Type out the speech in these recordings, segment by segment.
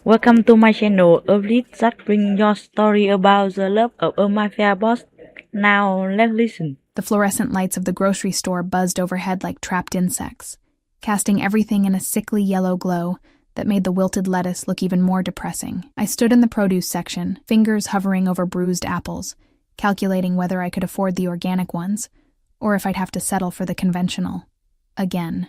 Welcome to my channel, a list that brings your story about the love of a mafia boss. Now let's listen. The fluorescent lights of the grocery store buzzed overhead like trapped insects, casting everything in a sickly yellow glow that made the wilted lettuce look even more depressing. I stood in the produce section, fingers hovering over bruised apples, calculating whether I could afford the organic ones, or if I'd have to settle for the conventional. Again.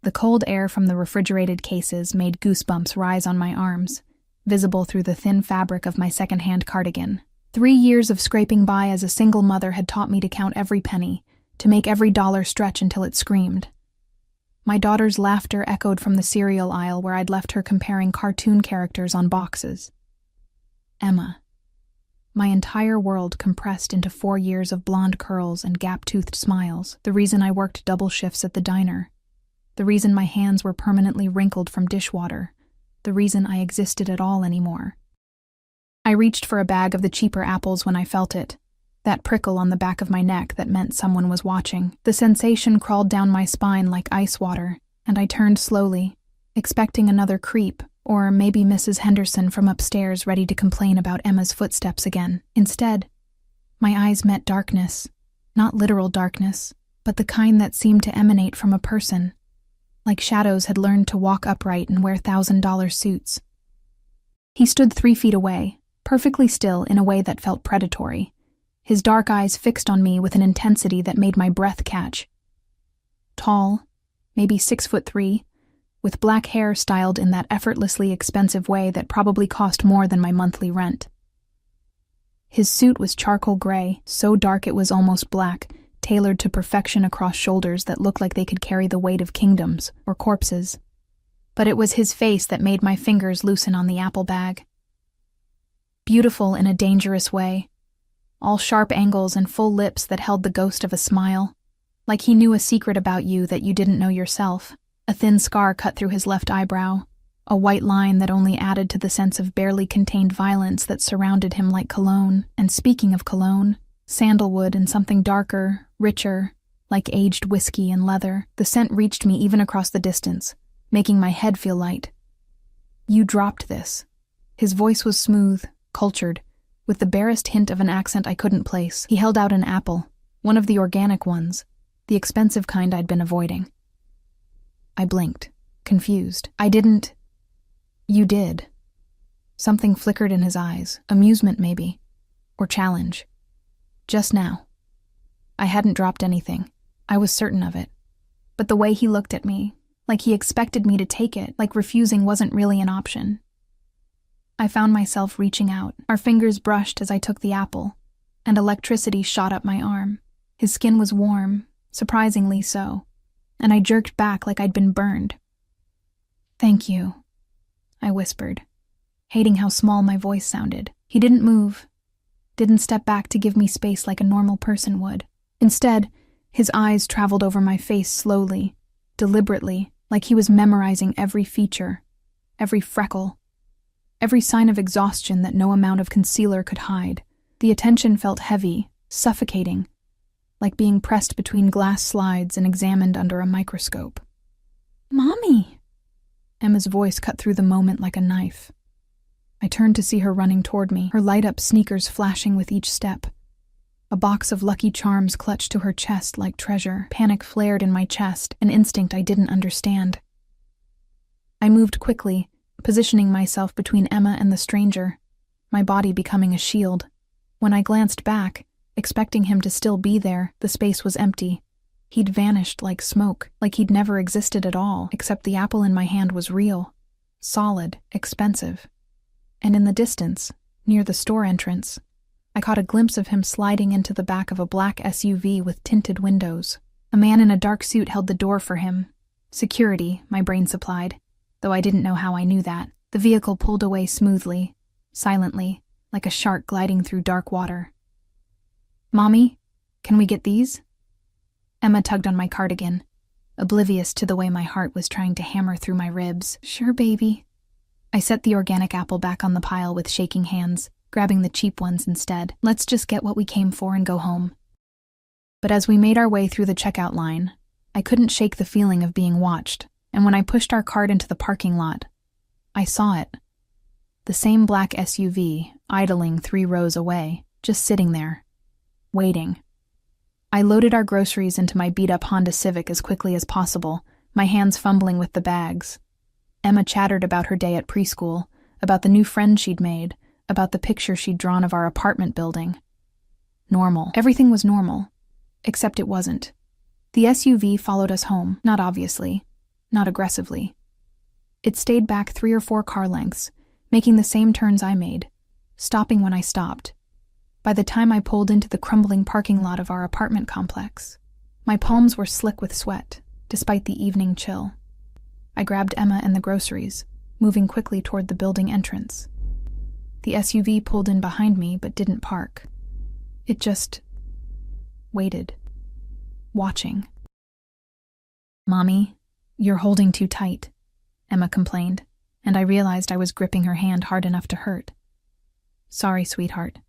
The cold air from the refrigerated cases made goosebumps rise on my arms, visible through the thin fabric of my second-hand cardigan. 3 years of scraping by as a single mother had taught me to count every penny, to make every dollar stretch until it screamed. My daughter's laughter echoed from the cereal aisle where I'd left her comparing cartoon characters on boxes. Emma. My entire world compressed into 4 years of blonde curls and gap-toothed smiles, the reason I worked double shifts at the diner. The reason my hands were permanently wrinkled from dishwater. The reason I existed at all anymore. I reached for a bag of the cheaper apples when I felt it. That prickle on the back of my neck that meant someone was watching. The sensation crawled down my spine like ice water, and I turned slowly, expecting another creep, or maybe Mrs. Henderson from upstairs ready to complain about Emma's footsteps again. Instead, my eyes met darkness. Not literal darkness, but the kind that seemed to emanate from a person. Like shadows had learned to walk upright and wear $1,000 suits. He stood 3 feet away, perfectly still in a way that felt predatory, his dark eyes fixed on me with an intensity that made my breath catch. Tall, maybe 6'3", with black hair styled in that effortlessly expensive way that probably cost more than my monthly rent. His suit was charcoal gray, so dark it was almost black, tailored to perfection across shoulders that looked like they could carry the weight of kingdoms or corpses. But it was his face that made my fingers loosen on the apple bag. Beautiful in a dangerous way, all sharp angles and full lips that held the ghost of a smile, like he knew a secret about you that you didn't know yourself. A thin scar cut through his left eyebrow, a white line that only added to the sense of barely contained violence that surrounded him like cologne. And speaking of cologne, sandalwood and something darker, richer, like aged whiskey and leather. The scent reached me even across the distance, making my head feel light. "You dropped this." His voice was smooth, cultured, with the barest hint of an accent I couldn't place. He held out an apple, one of the organic ones, the expensive kind I'd been avoiding. I blinked, confused. "I didn't." "You did." Something flickered in his eyes, amusement maybe, or challenge. Just now. I hadn't dropped anything. I was certain of it. But the way he looked at me, like he expected me to take it, like refusing wasn't really an option. I found myself reaching out. Our fingers brushed as I took the apple, and electricity shot up my arm. His skin was warm, surprisingly so, and I jerked back like I'd been burned. "Thank you," I whispered, hating how small my voice sounded. He didn't move, didn't step back to give me space like a normal person would. Instead, his eyes traveled over my face slowly, deliberately, like he was memorizing every feature, every freckle, every sign of exhaustion that no amount of concealer could hide. The attention felt heavy, suffocating, like being pressed between glass slides and examined under a microscope. "Mommy!" Emma's voice cut through the moment like a knife. I turned to see her running toward me, her light-up sneakers flashing with each step. A box of Lucky Charms clutched to her chest like treasure. Panic flared in my chest, an instinct I didn't understand. I moved quickly, positioning myself between Emma and the stranger, my body becoming a shield. When I glanced back, expecting him to still be there, the space was empty. He'd vanished like smoke, like he'd never existed at all, except the apple in my hand was real, solid, expensive. And in the distance, near the store entrance, I caught a glimpse of him sliding into the back of a black SUV with tinted windows. A man in a dark suit held the door for him. Security, my brain supplied, though I didn't know how I knew that. The vehicle pulled away smoothly, silently, like a shark gliding through dark water. "Mommy, can we get these?" Emma tugged on my cardigan, oblivious to the way my heart was trying to hammer through my ribs. "Sure, baby." I set the organic apple back on the pile with shaking hands, grabbing the cheap ones instead. "Let's just get what we came for and go home." But as we made our way through the checkout line, I couldn't shake the feeling of being watched, and when I pushed our cart into the parking lot, I saw it. The same black SUV, idling 3 rows away, just sitting there, waiting. I loaded our groceries into my beat-up Honda Civic as quickly as possible, my hands fumbling with the bags. Emma chattered about her day at preschool, about the new friend she'd made, about the picture she'd drawn of our apartment building. Normal. Everything was normal. Except it wasn't. The SUV followed us home, not obviously, not aggressively. It stayed back 3 or 4 car lengths, making the same turns I made, stopping when I stopped. By the time I pulled into the crumbling parking lot of our apartment complex, my palms were slick with sweat, despite the evening chill. I grabbed Emma and the groceries, moving quickly toward the building entrance. The SUV pulled in behind me but didn't park. It just waited, watching. "Mommy, you're holding too tight," Emma complained, and I realized I was gripping her hand hard enough to hurt. "Sorry, sweetheart."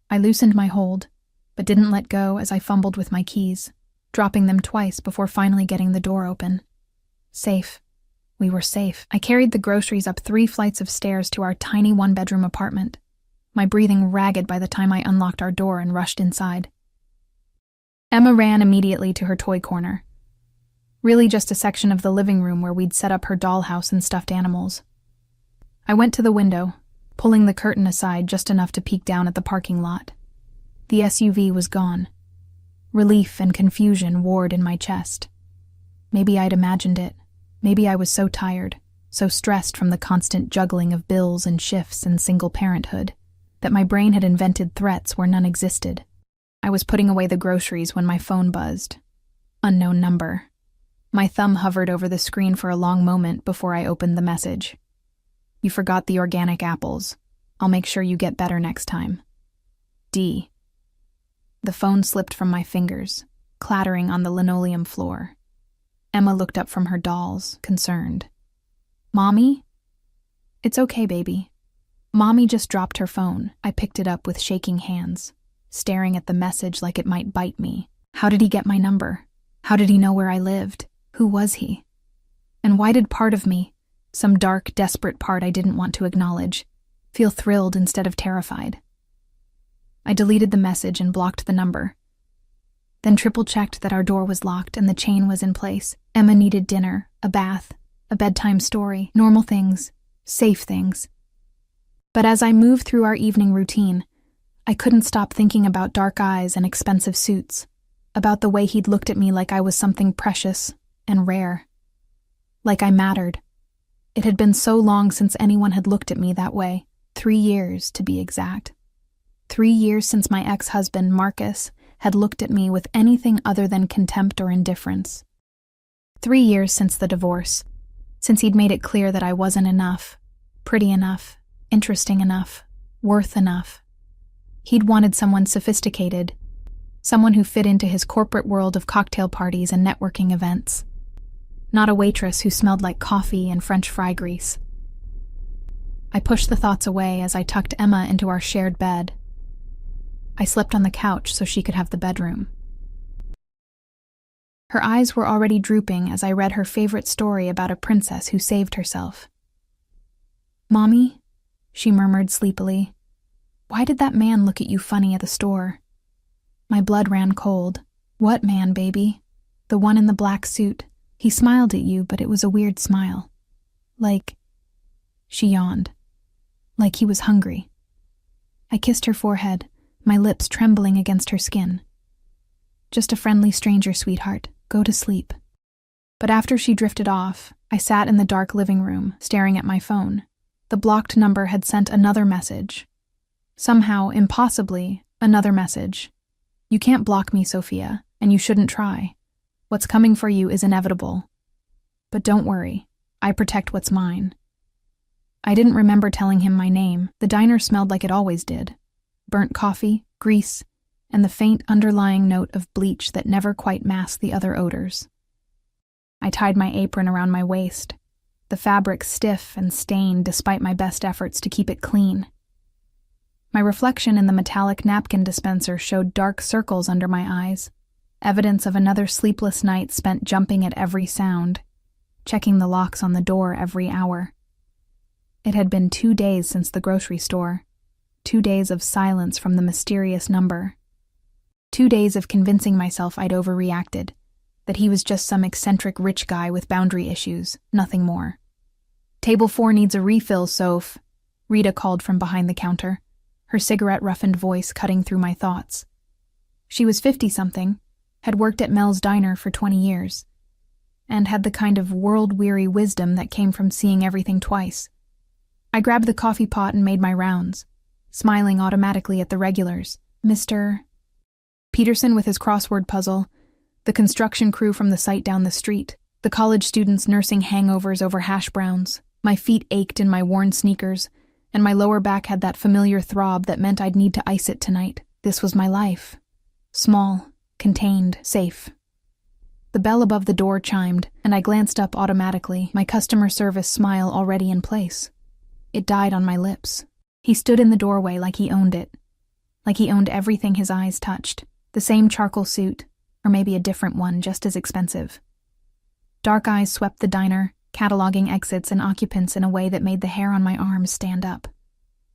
I loosened my hold, but didn't let go as I fumbled with my keys, dropping them twice before finally getting the door open. Safe. We were safe. I carried the groceries up 3 flights of stairs to our tiny 1-bedroom apartment, my breathing ragged by the time I unlocked our door and rushed inside. Emma ran immediately to her toy corner. Really just a section of the living room where we'd set up her dollhouse and stuffed animals. I went to the window, pulling the curtain aside just enough to peek down at the parking lot. The SUV was gone. Relief and confusion warred in my chest. Maybe I'd imagined it. Maybe I was so tired, so stressed from the constant juggling of bills and shifts and single parenthood, that my brain had invented threats where none existed. I was putting away the groceries when my phone buzzed. Unknown number. My thumb hovered over the screen for a long moment before I opened the message. "You forgot the organic apples. I'll make sure you get better next time. D." The phone slipped from my fingers, clattering on the linoleum floor. Emma looked up from her dolls, concerned. "Mommy?" "It's okay, baby." Mommy just dropped her phone. I picked it up with shaking hands, staring at the message like it might bite me. How did he get my number? How did he know where I lived? Who was he? And why did part of me, some dark, desperate part I didn't want to acknowledge, feel thrilled instead of terrified? I deleted the message and blocked the number. Then triple-checked that our door was locked and the chain was in place. Emma needed dinner, a bath, a bedtime story, normal things, safe things. But as I moved through our evening routine, I couldn't stop thinking about dark eyes and expensive suits, about the way he'd looked at me like I was something precious and rare. Like I mattered. It had been so long since anyone had looked at me that way, 3 years to be exact. 3 years since my ex-husband, Marcus, had looked at me with anything other than contempt or indifference. 3 years since the divorce, since he'd made it clear that I wasn't enough, pretty enough, interesting enough, worth enough. He'd wanted someone sophisticated, someone who fit into his corporate world of cocktail parties and networking events. Not a waitress who smelled like coffee and French fry grease. I pushed the thoughts away as I tucked Emma into our shared bed. I slept on the couch so she could have the bedroom. Her eyes were already drooping as I read her favorite story about a princess who saved herself. "Mommy," she murmured sleepily, "why did that man look at you funny at the store?" My blood ran cold. "What man, baby?" "The one in the black suit. He smiled at you, but it was a weird smile. Like..." She yawned. "Like he was hungry." I kissed her forehead, my lips trembling against her skin. "Just a friendly stranger, sweetheart. Go to sleep." But after she drifted off, I sat in the dark living room, staring at my phone. The blocked number had sent another message. Somehow, impossibly, another message. "You can't block me, Sophia, and you shouldn't try. What's coming for you is inevitable. But don't worry, I protect what's mine." I didn't remember telling him my name. The diner smelled like it always did. Burnt coffee, grease, and the faint underlying note of bleach that never quite masked the other odors. I tied my apron around my waist, the fabric stiff and stained despite my best efforts to keep it clean. My reflection in the metallic napkin dispenser showed dark circles under my eyes, evidence of another sleepless night spent jumping at every sound, checking the locks on the door every hour. It had been 2 days since the grocery store. 2 days of silence from the mysterious number. 2 days of convincing myself I'd overreacted, that he was just some eccentric rich guy with boundary issues, nothing more. "Table 4 needs a refill, Soph," Rita called from behind the counter, her cigarette-roughened voice cutting through my thoughts. She was 50-something, had worked at Mel's Diner for 20 years, and had the kind of world-weary wisdom that came from seeing everything twice. I grabbed the coffee pot and made my rounds, smiling automatically at the regulars. Mr. Peterson with his crossword puzzle, the construction crew from the site down the street, the college students nursing hangovers over hash browns. My feet ached in my worn sneakers, and my lower back had that familiar throb that meant I'd need to ice it tonight. This was my life. Small, contained, safe. The bell above the door chimed, and I glanced up automatically, my customer service smile already in place. It died on my lips. He stood in the doorway like he owned it. Like he owned everything his eyes touched. The same charcoal suit, or maybe a different one, just as expensive. Dark eyes swept the diner, cataloging exits and occupants in a way that made the hair on my arms stand up.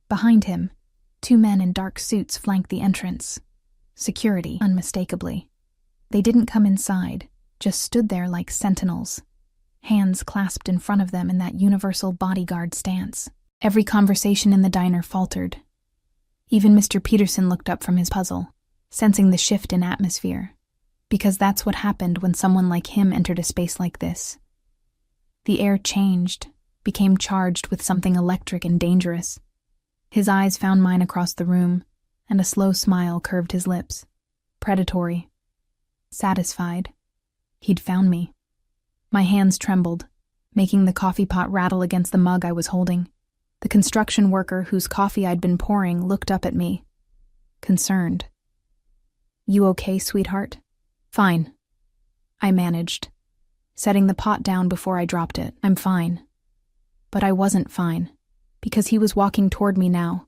Behind him, 2 men in dark suits flanked the entrance. Security, unmistakably. They didn't come inside, just stood there like sentinels, hands clasped in front of them in that universal bodyguard stance. Every conversation in the diner faltered. Even Mr. Peterson looked up from his puzzle, sensing the shift in atmosphere, because that's what happened when someone like him entered a space like this. The air changed, became charged with something electric and dangerous. His eyes found mine across the room, and a slow smile curved his lips. Predatory. Satisfied. He'd found me. My hands trembled, making the coffee pot rattle against the mug I was holding. The construction worker whose coffee I'd been pouring looked up at me, concerned. "You okay, sweetheart?" "Fine," I managed, setting the pot down before I dropped it. "I'm fine." But I wasn't fine, because he was walking toward me now,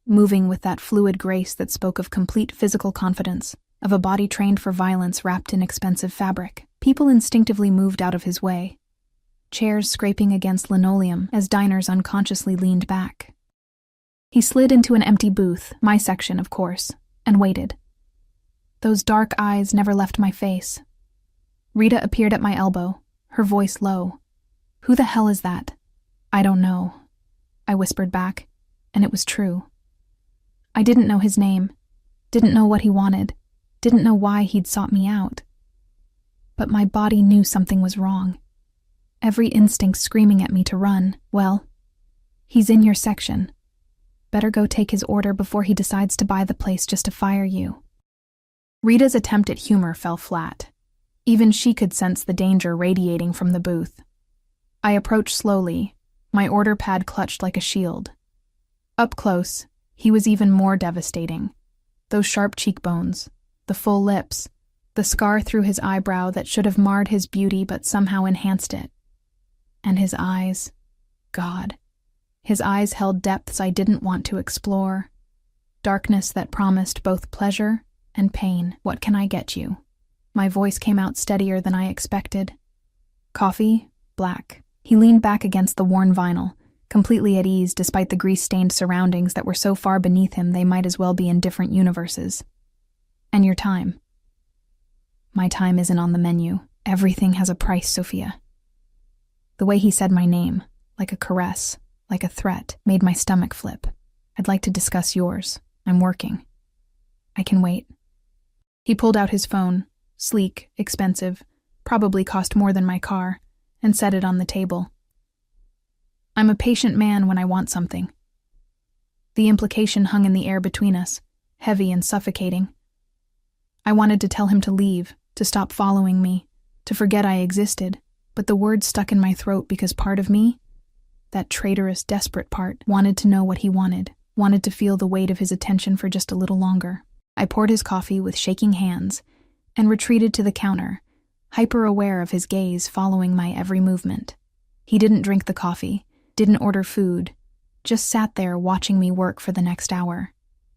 moving with that fluid grace that spoke of complete physical confidence, of a body trained for violence wrapped in expensive fabric. People instinctively moved out of his way, chairs scraping against linoleum as diners unconsciously leaned back. He slid into an empty booth, my section, of course, and waited. Those dark eyes never left my face. Rita appeared at my elbow, her voice low. "Who the hell is that?" "I don't know," I whispered back, and it was true. I didn't know his name, didn't know what he wanted, didn't know why he'd sought me out. But my body knew something was wrong. Every instinct screaming at me to run. "Well, he's in your section. Better go take his order before he decides to buy the place just to fire you." Rita's attempt at humor fell flat. Even she could sense the danger radiating from the booth. I approached slowly, my order pad clutched like a shield. Up close, he was even more devastating. Those sharp cheekbones, the full lips, the scar through his eyebrow that should have marred his beauty but somehow enhanced it. And his eyes, God. His eyes held depths I didn't want to explore. Darkness that promised both pleasure and pain. "What can I get you?" My voice came out steadier than I expected. "Coffee, black." He leaned back against the worn vinyl, completely at ease despite the grease-stained surroundings that were so far beneath him they might as well be in different universes. "And your time?" "My time isn't on the menu. Everything has a price, Sophia." The way he said my name, like a caress, like a threat, made my stomach flip. "I'd like to discuss yours. I'm working." "I can wait." He pulled out his phone, sleek, expensive, probably cost more than my car, and set it on the table. I'm a patient man when I want something. The implication hung in the air between us, heavy and suffocating. I wanted to tell him to leave, to stop following me, to forget I existed, but the words stuck in my throat because part of me, that traitorous, desperate part, wanted to know what he wanted to feel the weight of his attention for just a little longer. I poured his coffee with shaking hands and retreated to the counter, hyper-aware of his gaze following my every movement. He didn't drink the coffee, didn't order food, just sat there watching me work for the next hour,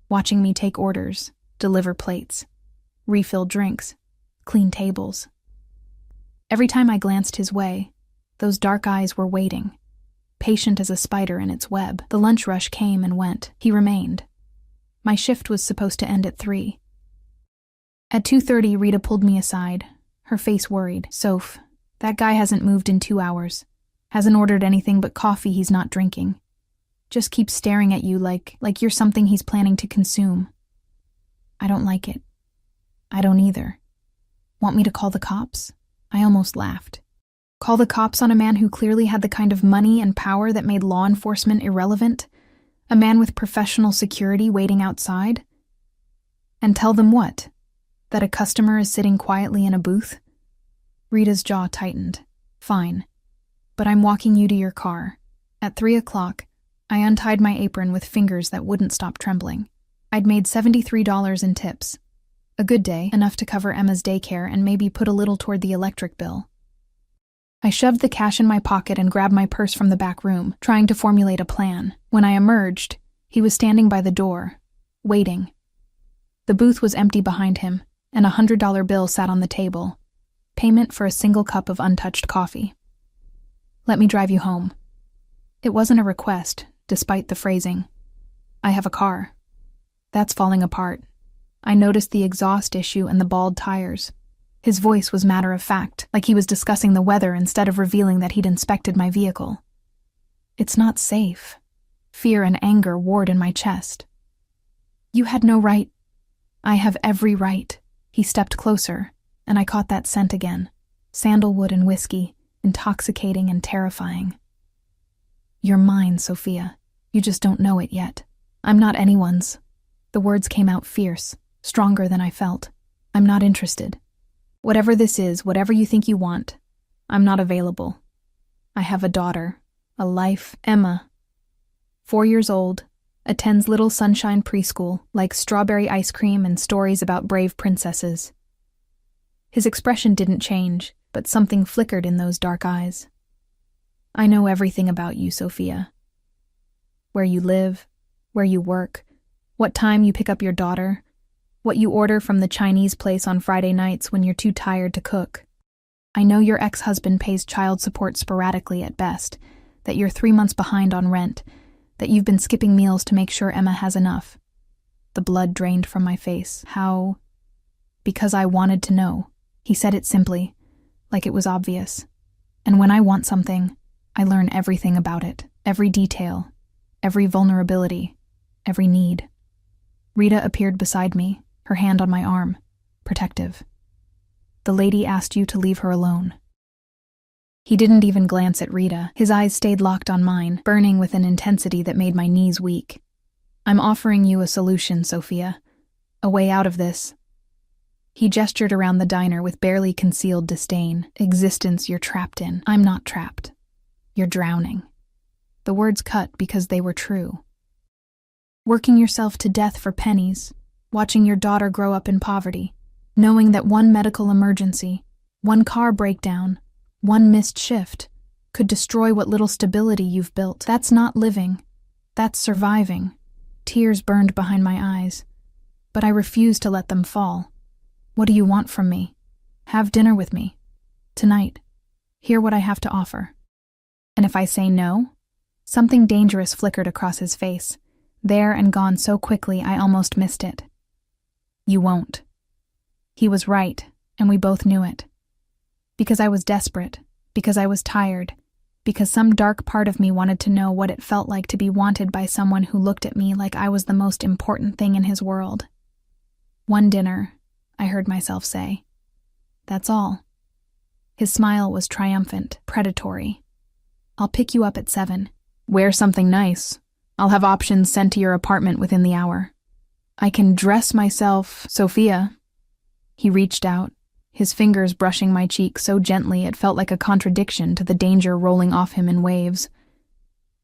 watching me take orders, deliver plates, refill drinks, clean tables. Every time I glanced his way, those dark eyes were waiting, patient as a spider in its web. The lunch rush came and went. He remained. My shift was supposed to end at 3. At 2:30, Rita pulled me aside, her face worried. "Soph, that guy hasn't moved in 2 hours. Hasn't ordered anything but coffee he's not drinking. Just keeps staring at you like you're something he's planning to consume." I don't like it. I don't either. Want me to call the cops? I almost laughed. Call the cops on a man who clearly had the kind of money and power that made law enforcement irrelevant? A man with professional security waiting outside? And tell them what? That a customer is sitting quietly in a booth? Rita's jaw tightened. Fine. But I'm walking you to your car. At 3 o'clock, I untied my apron with fingers that wouldn't stop trembling. I'd made $73 in tips. A good day, enough to cover Emma's daycare and maybe put a little toward the electric bill. I shoved the cash in my pocket and grabbed my purse from the back room, trying to formulate a plan. When I emerged, he was standing by the door, waiting. The booth was empty behind him, and a $100 bill sat on the table. Payment for a single cup of untouched coffee. "Let me drive you home." It wasn't a request, despite the phrasing. "I have a car." That's falling apart. I noticed the exhaust issue and the bald tires. His voice was matter-of-fact, like he was discussing the weather instead of revealing that he'd inspected my vehicle. It's not safe. Fear and anger warred in my chest. "You had no right." "I have every right." He stepped closer, and I caught that scent again. Sandalwood and whiskey, intoxicating and terrifying. "You're mine, Sophia. You just don't know it yet. I'm not anyone's." The words came out fierce, stronger than I felt. "I'm not interested. Whatever this is, whatever you think you want, I'm not available. I have a daughter, a life, Emma. 4 years old, attends Little Sunshine Preschool, likes strawberry ice cream and stories about brave princesses." His expression didn't change, but something flickered in those dark eyes. "I know everything about you, Sophia. Where you live, where you work, what time you pick up your daughter, what you order from the Chinese place on Friday nights when you're too tired to cook. I know your ex-husband pays child support sporadically at best, that you're 3 months behind on rent, that you've been skipping meals to make sure Emma has enough." The blood drained from my face. "How?" "Because I wanted to know." He said it simply, like it was obvious. And when I want something, I learn everything about it, every detail, every vulnerability, every need. Rita appeared beside me, her hand on my arm, protective. "The lady asked you to leave her alone." He didn't even glance at Rita. His eyes stayed locked on mine, burning with an intensity that made my knees weak. "I'm offering you a solution, Sophia. A way out of this." He gestured around the diner with barely concealed disdain. "Existence you're trapped in. I'm not trapped. You're drowning." The words cut because they were true. Working yourself to death for pennies, watching your daughter grow up in poverty, knowing that one medical emergency, one car breakdown, one missed shift could destroy what little stability you've built. That's not living. That's surviving. Tears burned behind my eyes, but I refused to let them fall. "What do you want from me? Have dinner with me. Tonight. Hear what I have to offer." And if I say no? Something dangerous flickered across his face, there and gone so quickly I almost missed it. "You won't." He was right, and we both knew it. Because I was desperate, because I was tired, because some dark part of me wanted to know what it felt like to be wanted by someone who looked at me like I was the most important thing in his world. "One dinner," I heard myself say. "That's all." His smile was triumphant, predatory. "I'll pick you up at 7. Wear something nice. I'll have options sent to your apartment within the hour. I can dress myself, Sophia." He reached out, his fingers brushing my cheek so gently it felt like a contradiction to the danger rolling off him in waves.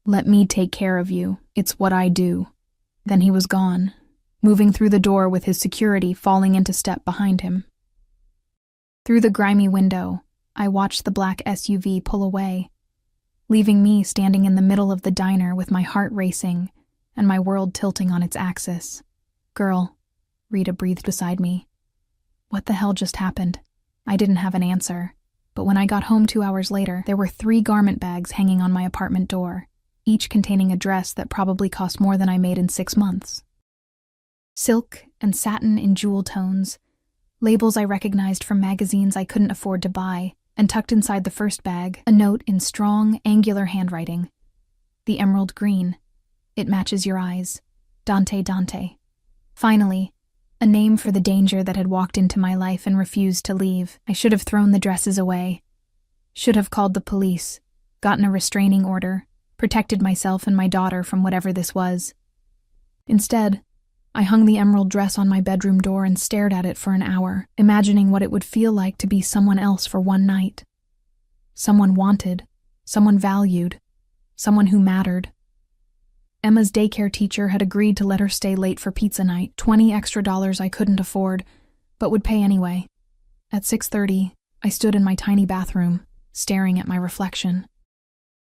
"Let me take care of you. It's what I do." Then he was gone, moving through the door with his security falling into step behind him. Through the grimy window, I watched the black SUV pull away, leaving me standing in the middle of the diner with my heart racing and my world tilting on its axis. "Girl," Rita breathed beside me. What the hell just happened? I didn't have an answer. But when I got home 2 hours later, there were 3 garment bags hanging on my apartment door, each containing a dress that probably cost more than I made in 6 months. Silk and satin in jewel tones, labels I recognized from magazines I couldn't afford to buy, and tucked inside the first bag, a note in strong, angular handwriting. The emerald green. It matches your eyes. Dante Dante. Finally, a name for the danger that had walked into my life and refused to leave. I should have thrown the dresses away. Should have called the police, gotten a restraining order, protected myself and my daughter from whatever this was. Instead, I hung the emerald dress on my bedroom door and stared at it for an hour, imagining what it would feel like to be someone else for one night. Someone wanted, someone valued, someone who mattered. Emma's daycare teacher had agreed to let her stay late for pizza night, $20 extra I couldn't afford, but would pay anyway. At 6:30, I stood in my tiny bathroom, staring at my reflection.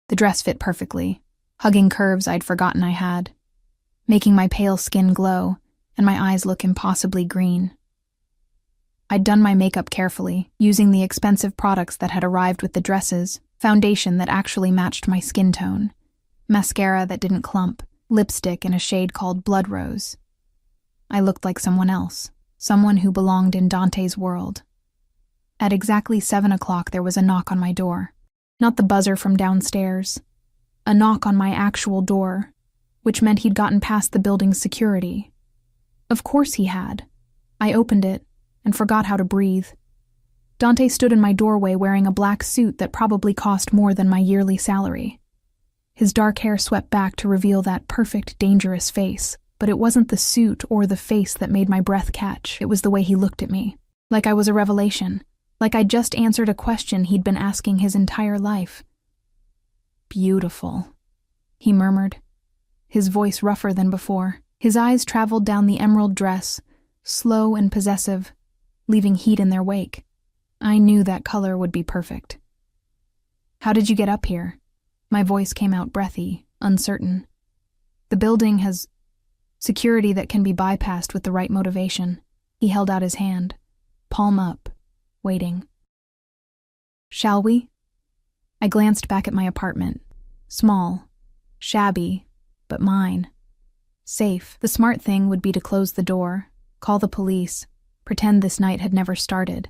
The dress fit perfectly, hugging curves I'd forgotten I had, making my pale skin glow and my eyes look impossibly green. I'd done my makeup carefully, using the expensive products that had arrived with the dresses, foundation that actually matched my skin tone, mascara that didn't clump, lipstick in a shade called Blood Rose. I looked like someone else, someone who belonged in Dante's world. At exactly 7 o'clock there was a knock on my door. Not the buzzer from downstairs. A knock on my actual door, which meant he'd gotten past the building's security. Of course he had. I opened it and forgot how to breathe. Dante stood in my doorway wearing a black suit that probably cost more than my yearly salary. His dark hair swept back to reveal that perfect, dangerous face, but it wasn't the suit or the face that made my breath catch. It was the way he looked at me, like I was a revelation, like I'd just answered a question he'd been asking his entire life. "Beautiful," he murmured, his voice rougher than before. His eyes traveled down the emerald dress, slow and possessive, leaving heat in their wake. I knew that color would be perfect. "How did you get up here?" My voice came out breathy, uncertain. "The building has security that can be bypassed with the right motivation." He held out his hand, palm up, waiting. "Shall we?" I glanced back at my apartment. Small, shabby, but mine. Safe. The smart thing would be to close the door, call the police, pretend this night had never started.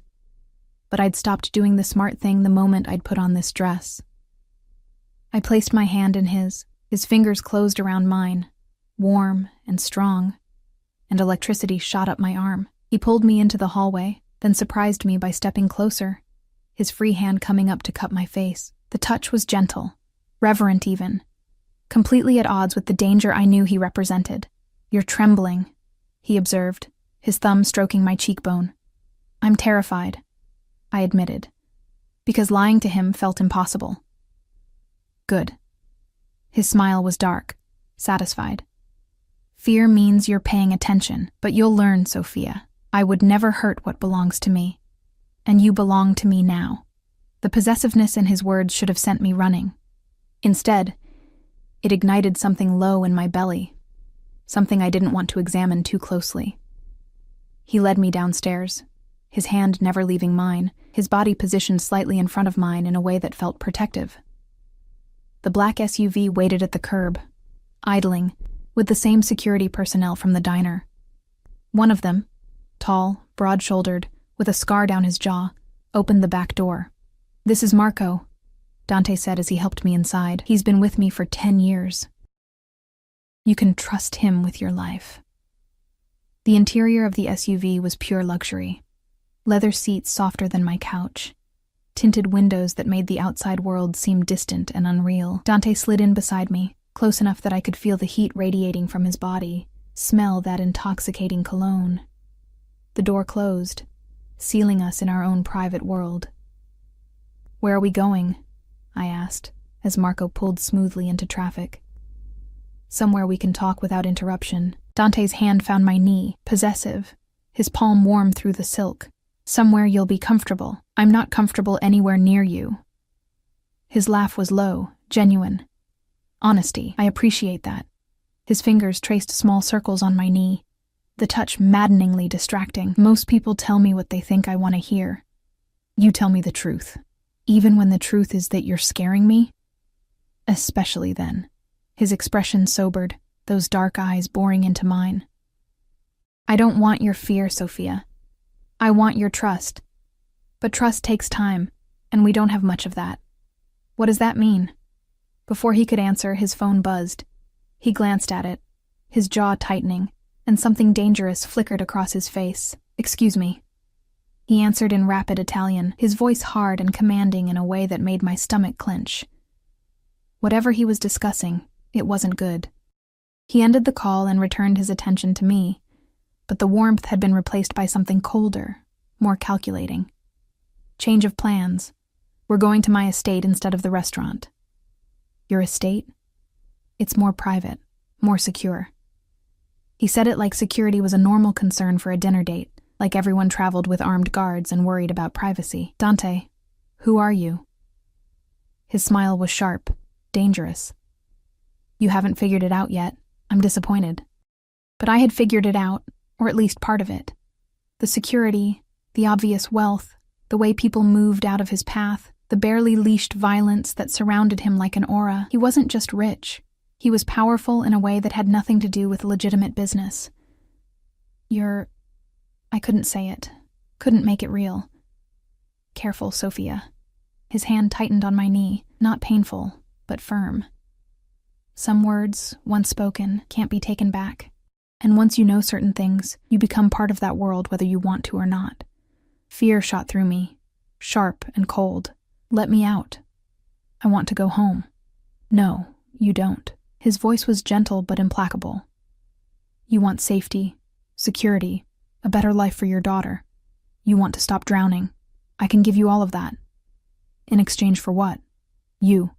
But I'd stopped doing the smart thing the moment I'd put on this dress. I placed my hand in his fingers closed around mine, warm and strong, and electricity shot up my arm. He pulled me into the hallway, then surprised me by stepping closer, his free hand coming up to cup my face. The touch was gentle, reverent even, completely at odds with the danger I knew he represented. "You're trembling," he observed, his thumb stroking my cheekbone. "I'm terrified," I admitted, because lying to him felt impossible. "Good." His smile was dark, satisfied. "Fear means you're paying attention, but you'll learn, Sophia. I would never hurt what belongs to me. And you belong to me now." The possessiveness in his words should have sent me running. Instead, it ignited something low in my belly, something I didn't want to examine too closely. He led me downstairs, his hand never leaving mine, his body positioned slightly in front of mine in a way that felt protective. The black SUV waited at the curb, idling, with the same security personnel from the diner. One of them, tall, broad-shouldered, with a scar down his jaw, opened the back door. "This is Marco," Dante said as he helped me inside. "He's been with me for 10 years. You can trust him with your life." The interior of the SUV was pure luxury. Leather seats softer than my couch, tinted windows that made the outside world seem distant and unreal. Dante slid in beside me, close enough that I could feel the heat radiating from his body, smell that intoxicating cologne. The door closed, sealing us in our own private world. "Where are we going?" I asked, as Marco pulled smoothly into traffic. "Somewhere we can talk without interruption." Dante's hand found my knee, possessive, his palm warm through the silk. "Somewhere you'll be comfortable. I'm not comfortable anywhere near you." His laugh was low, genuine. Honesty, I appreciate that. His fingers traced small circles on my knee, the touch maddeningly distracting. "Most people tell me what they think I want to hear. You tell me the truth." Even when the truth is that you're scaring me? Especially then. His expression sobered, those dark eyes boring into mine. I don't want your fear, Sophia. I want your trust. But trust takes time, and we don't have much of that. What does that mean? Before he could answer, his phone buzzed. He glanced at it, his jaw tightening, and something dangerous flickered across his face. Excuse me. He answered in rapid Italian, his voice hard and commanding in a way that made my stomach clench. Whatever he was discussing, it wasn't good. He ended the call and returned his attention to me, but the warmth had been replaced by something colder, more calculating. Change of plans. We're going to my estate instead of the restaurant. Your estate? It's more private, more secure. He said it like security was a normal concern for a dinner date, like everyone traveled with armed guards and worried about privacy. Dante, who are you? His smile was sharp, dangerous. You haven't figured it out yet. I'm disappointed. But I had figured it out, or at least part of it. The security, the obvious wealth, the way people moved out of his path, the barely leashed violence that surrounded him like an aura. He wasn't just rich. He was powerful in a way that had nothing to do with legitimate business. I couldn't say it. Couldn't make it real. Careful, Sophia. His hand tightened on my knee, not painful, but firm. Some words, once spoken, can't be taken back. And once you know certain things, you become part of that world whether you want to or not. Fear shot through me, sharp and cold. Let me out. I want to go home. No, you don't. His voice was gentle but implacable. You want safety, security, a better life for your daughter. You want to stop drowning. I can give you all of that. In exchange for what? You.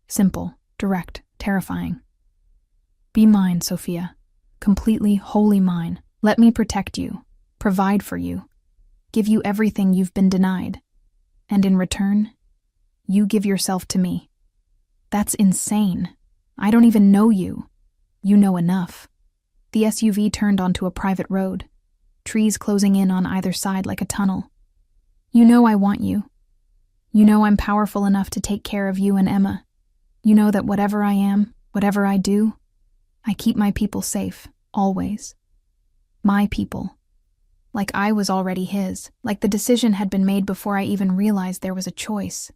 Simple, direct, terrifying. Be mine, Sophia. Completely, wholly mine. Let me protect you, provide for you, give you everything you've been denied. And in return, you give yourself to me. That's insane. I don't even know you. You know enough. The SUV turned onto a private road, trees closing in on either side like a tunnel. You know I want you. You know I'm powerful enough to take care of you and Emma. You know that whatever I am, whatever I do, I keep my people safe, always. My people. Like I was already his, like the decision had been made before I even realized there was a choice.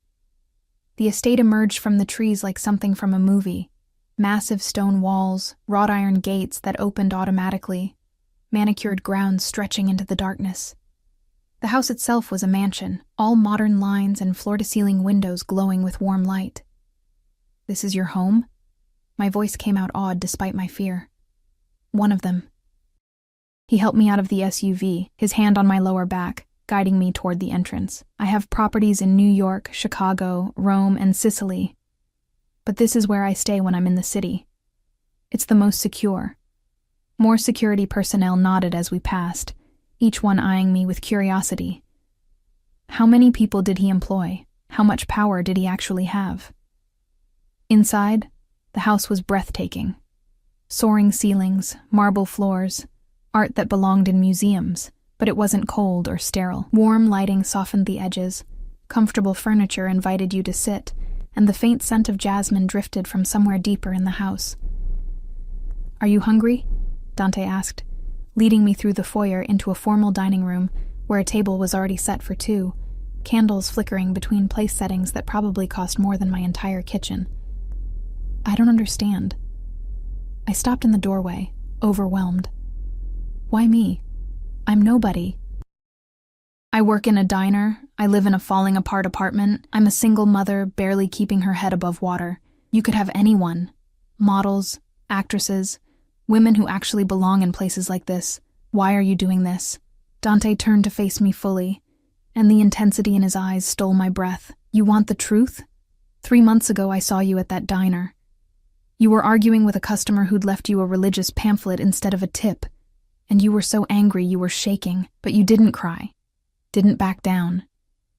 The estate emerged from the trees like something from a movie. Massive stone walls, wrought iron gates that opened automatically, manicured grounds stretching into the darkness. The house itself was a mansion, all modern lines and floor-to-ceiling windows glowing with warm light. This is your home? My voice came out awed despite my fear. One of them. He helped me out of the SUV, his hand on my lower back, guiding me toward the entrance. I have properties in New York, Chicago, Rome, and Sicily. But this is where I stay when I'm in the city. It's the most secure. More security personnel nodded as we passed, each one eyeing me with curiosity. How many people did he employ? How much power did he actually have? Inside, the house was breathtaking. Soaring ceilings, marble floors, art that belonged in museums, but it wasn't cold or sterile. Warm lighting softened the edges, comfortable furniture invited you to sit, and the faint scent of jasmine drifted from somewhere deeper in the house. Are you hungry? Dante asked, leading me through the foyer into a formal dining room where a table was already set for two, candles flickering between place settings that probably cost more than my entire kitchen. I don't understand. I stopped in the doorway, overwhelmed. Why me? I'm nobody. I work in a diner, I live in a falling-apart apartment, I'm a single mother barely keeping her head above water. You could have anyone. Models, actresses, women who actually belong in places like this. Why are you doing this? Dante turned to face me fully, and the intensity in his eyes stole my breath. You want the truth? 3 months ago I saw you at that diner. You were arguing with a customer who'd left you a religious pamphlet instead of a tip, and you were so angry you were shaking, but you didn't cry. Didn't back down.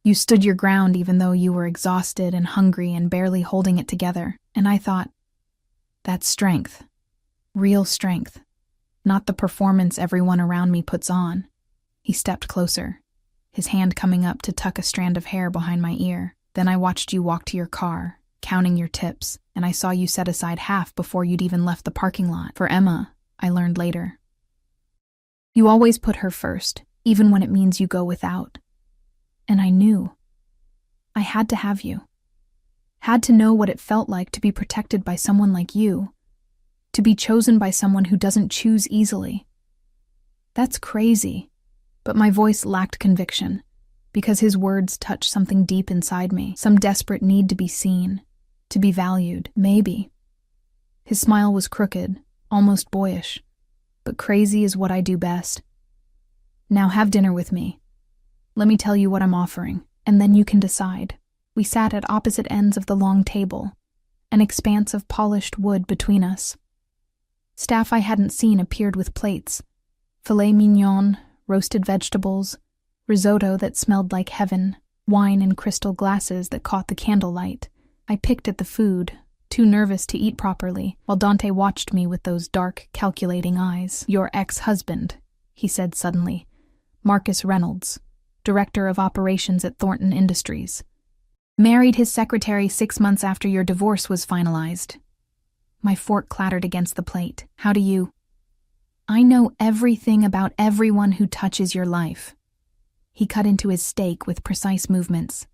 You stood your ground even though you were exhausted and hungry and barely holding it together. And I thought, that's strength. Real strength. Not the performance everyone around me puts on. He stepped closer. his hand coming up to tuck a strand of hair behind my ear. Then I watched you walk to your car, counting your tips, and I saw you set aside half before you'd even left the parking lot. For Emma, I learned later. You always put her first, even when it means you go without. And I knew. I had to have you. Had to know what it felt like to be protected by someone like you, to be chosen by someone who doesn't choose easily. That's crazy, but my voice lacked conviction, because his words touched something deep inside me, some desperate need to be seen, to be valued, maybe. His smile was crooked, almost boyish, but crazy is what I do best. Now have dinner with me. Let me tell you what I'm offering, and then you can decide. We sat at opposite ends of the long table, an expanse of polished wood between us. Staff I hadn't seen appeared with plates, filet mignon, roasted vegetables, risotto that smelled like heaven, wine in crystal glasses that caught the candlelight. I picked at the food, too nervous to eat properly, while Dante watched me with those dark, calculating eyes. Your ex-husband, he said suddenly. Marcus Reynolds, director of operations at Thornton Industries. Married his secretary 6 months after your divorce was finalized. My fork clattered against the plate. How do you? I know everything about everyone who touches your life. He cut into his steak with precise movements,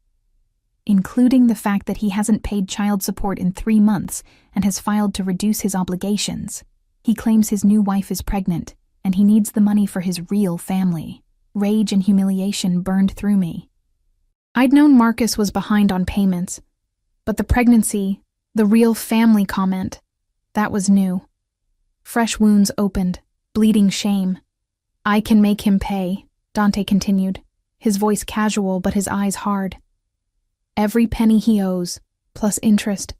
including the fact that he hasn't paid child support in 3 months and has filed to reduce his obligations. He claims his new wife is pregnant, and he needs the money for his real family. Rage and humiliation burned through me. I'd known Marcus was behind on payments, but the pregnancy, the real family comment, that was new. Fresh wounds opened, bleeding shame. I can make him pay, Dante continued, his voice casual but his eyes hard. Every penny he owes, plus interest,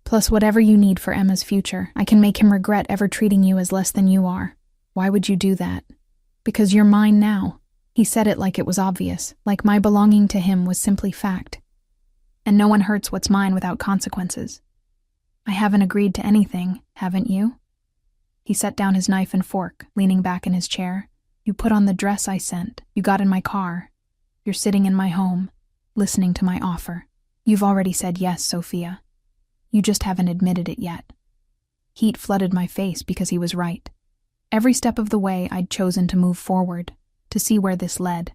plus whatever you need for Emma's future. I can make him regret ever treating you as less than you are. Why would you do that? Because you're mine now. He said it like it was obvious, like my belonging to him was simply fact. And no one hurts what's mine without consequences. I haven't agreed to anything, haven't you? He set down his knife and fork, leaning back in his chair. You put on the dress I sent. You got in my car. You're sitting in my home, listening to my offer. You've already said yes, Sophia. You just haven't admitted it yet. Heat flooded my face because he was right. Every step of the way I'd chosen to move forward, to see where this led.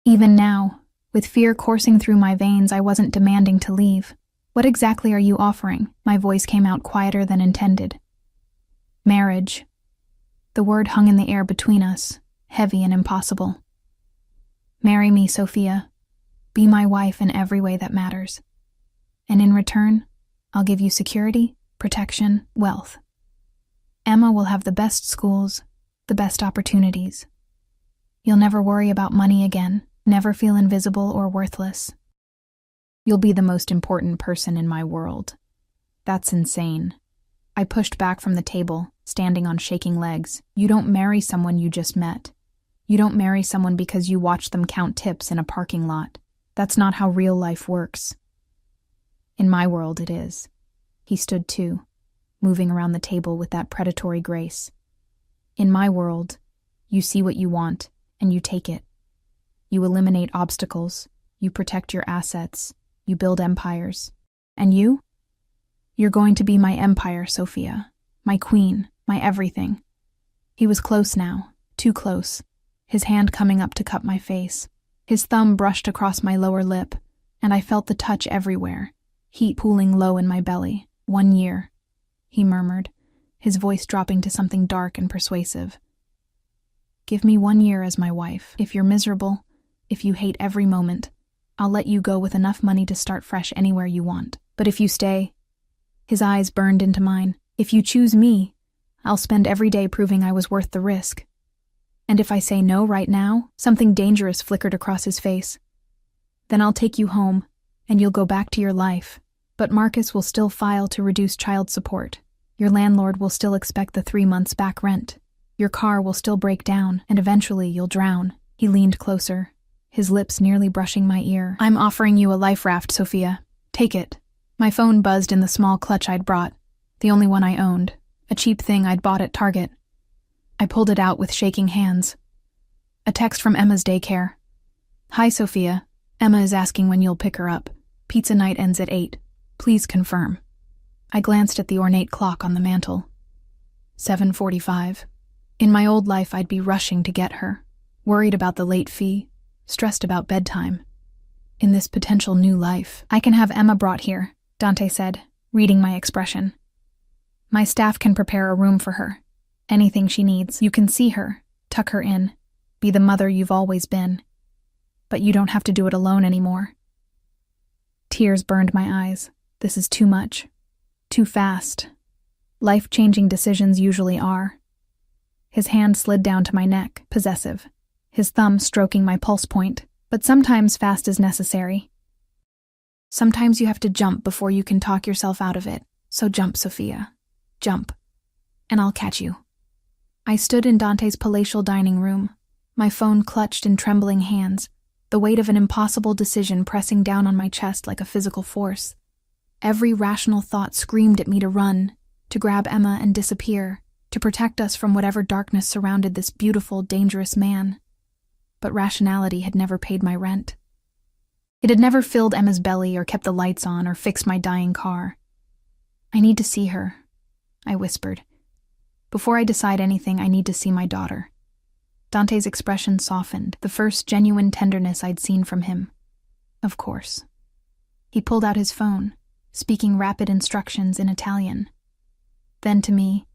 Even now, with fear coursing through my veins, I wasn't demanding to leave. What exactly are you offering? My voice came out quieter than intended. Marriage. The word hung in the air between us, heavy and impossible. Marry me, Sophia. Be my wife in every way that matters. And in return, I'll give you security, protection, wealth. Emma will have the best schools, the best opportunities. You'll never worry about money again, never feel invisible or worthless. You'll be the most important person in my world. That's insane. I pushed back from the table, standing on shaking legs. You don't marry someone you just met. You don't marry someone because you watched them count tips in a parking lot. That's not how real life works. In my world, it is. He stood too, moving around the table with that predatory grace. In my world, you see what you want, and you take it. You eliminate obstacles, you protect your assets, you build empires. And you? You're going to be my empire, Sophia. My queen, my everything. He was close now, too close, his hand coming up to cup my face. His thumb brushed across my lower lip, and I felt the touch everywhere, heat pooling low in my belly. 1 year, he murmured, his voice dropping to something dark and persuasive. Give me 1 year as my wife. If you're miserable, if you hate every moment, I'll let you go with enough money to start fresh anywhere you want. But if you stay, his eyes burned into mine. If you choose me, I'll spend every day proving I was worth the risk. And if I say no right now, something dangerous flickered across his face. Then I'll take you home, and you'll go back to your life. But Marcus will still file to reduce child support. Your landlord will still expect the 3 months back rent. Your car will still break down, and eventually you'll drown. He leaned closer, his lips nearly brushing my ear. I'm offering you a life raft, Sophia. Take it. My phone buzzed in the small clutch I'd brought, the only one I owned, a cheap thing I'd bought at Target. I pulled it out with shaking hands. A text from Emma's daycare. Hi, Sophia. Emma is asking when you'll pick her up. Pizza night ends at 8. Please confirm. I glanced at the ornate clock on the mantel. 7:45. In my old life, I'd be rushing to get her, worried about the late fee, stressed about bedtime. In this potential new life, I can have Emma brought here, Dante said, reading my expression. My staff can prepare a room for her. Anything she needs. You can see her, tuck her in, be the mother you've always been. But you don't have to do it alone anymore. Tears burned my eyes. This is too much. Too fast. Life-changing decisions usually are. His hand slid down to my neck, possessive, his thumb stroking my pulse point, but sometimes fast is necessary. Sometimes you have to jump before you can talk yourself out of it, so jump, Sophia. Jump. And I'll catch you. I stood in Dante's palatial dining room, my phone clutched in trembling hands, the weight of an impossible decision pressing down on my chest like a physical force. Every rational thought screamed at me to run, to grab Emma and disappear, to protect us from whatever darkness surrounded this beautiful, dangerous man. But rationality had never paid my rent. It had never filled Emma's belly or kept the lights on or fixed my dying car. I need to see her, I whispered. Before I decide anything, I need to see my daughter. Dante's expression softened, the first genuine tenderness I'd seen from him. Of course. He pulled out his phone, speaking rapid instructions in Italian. Then to me,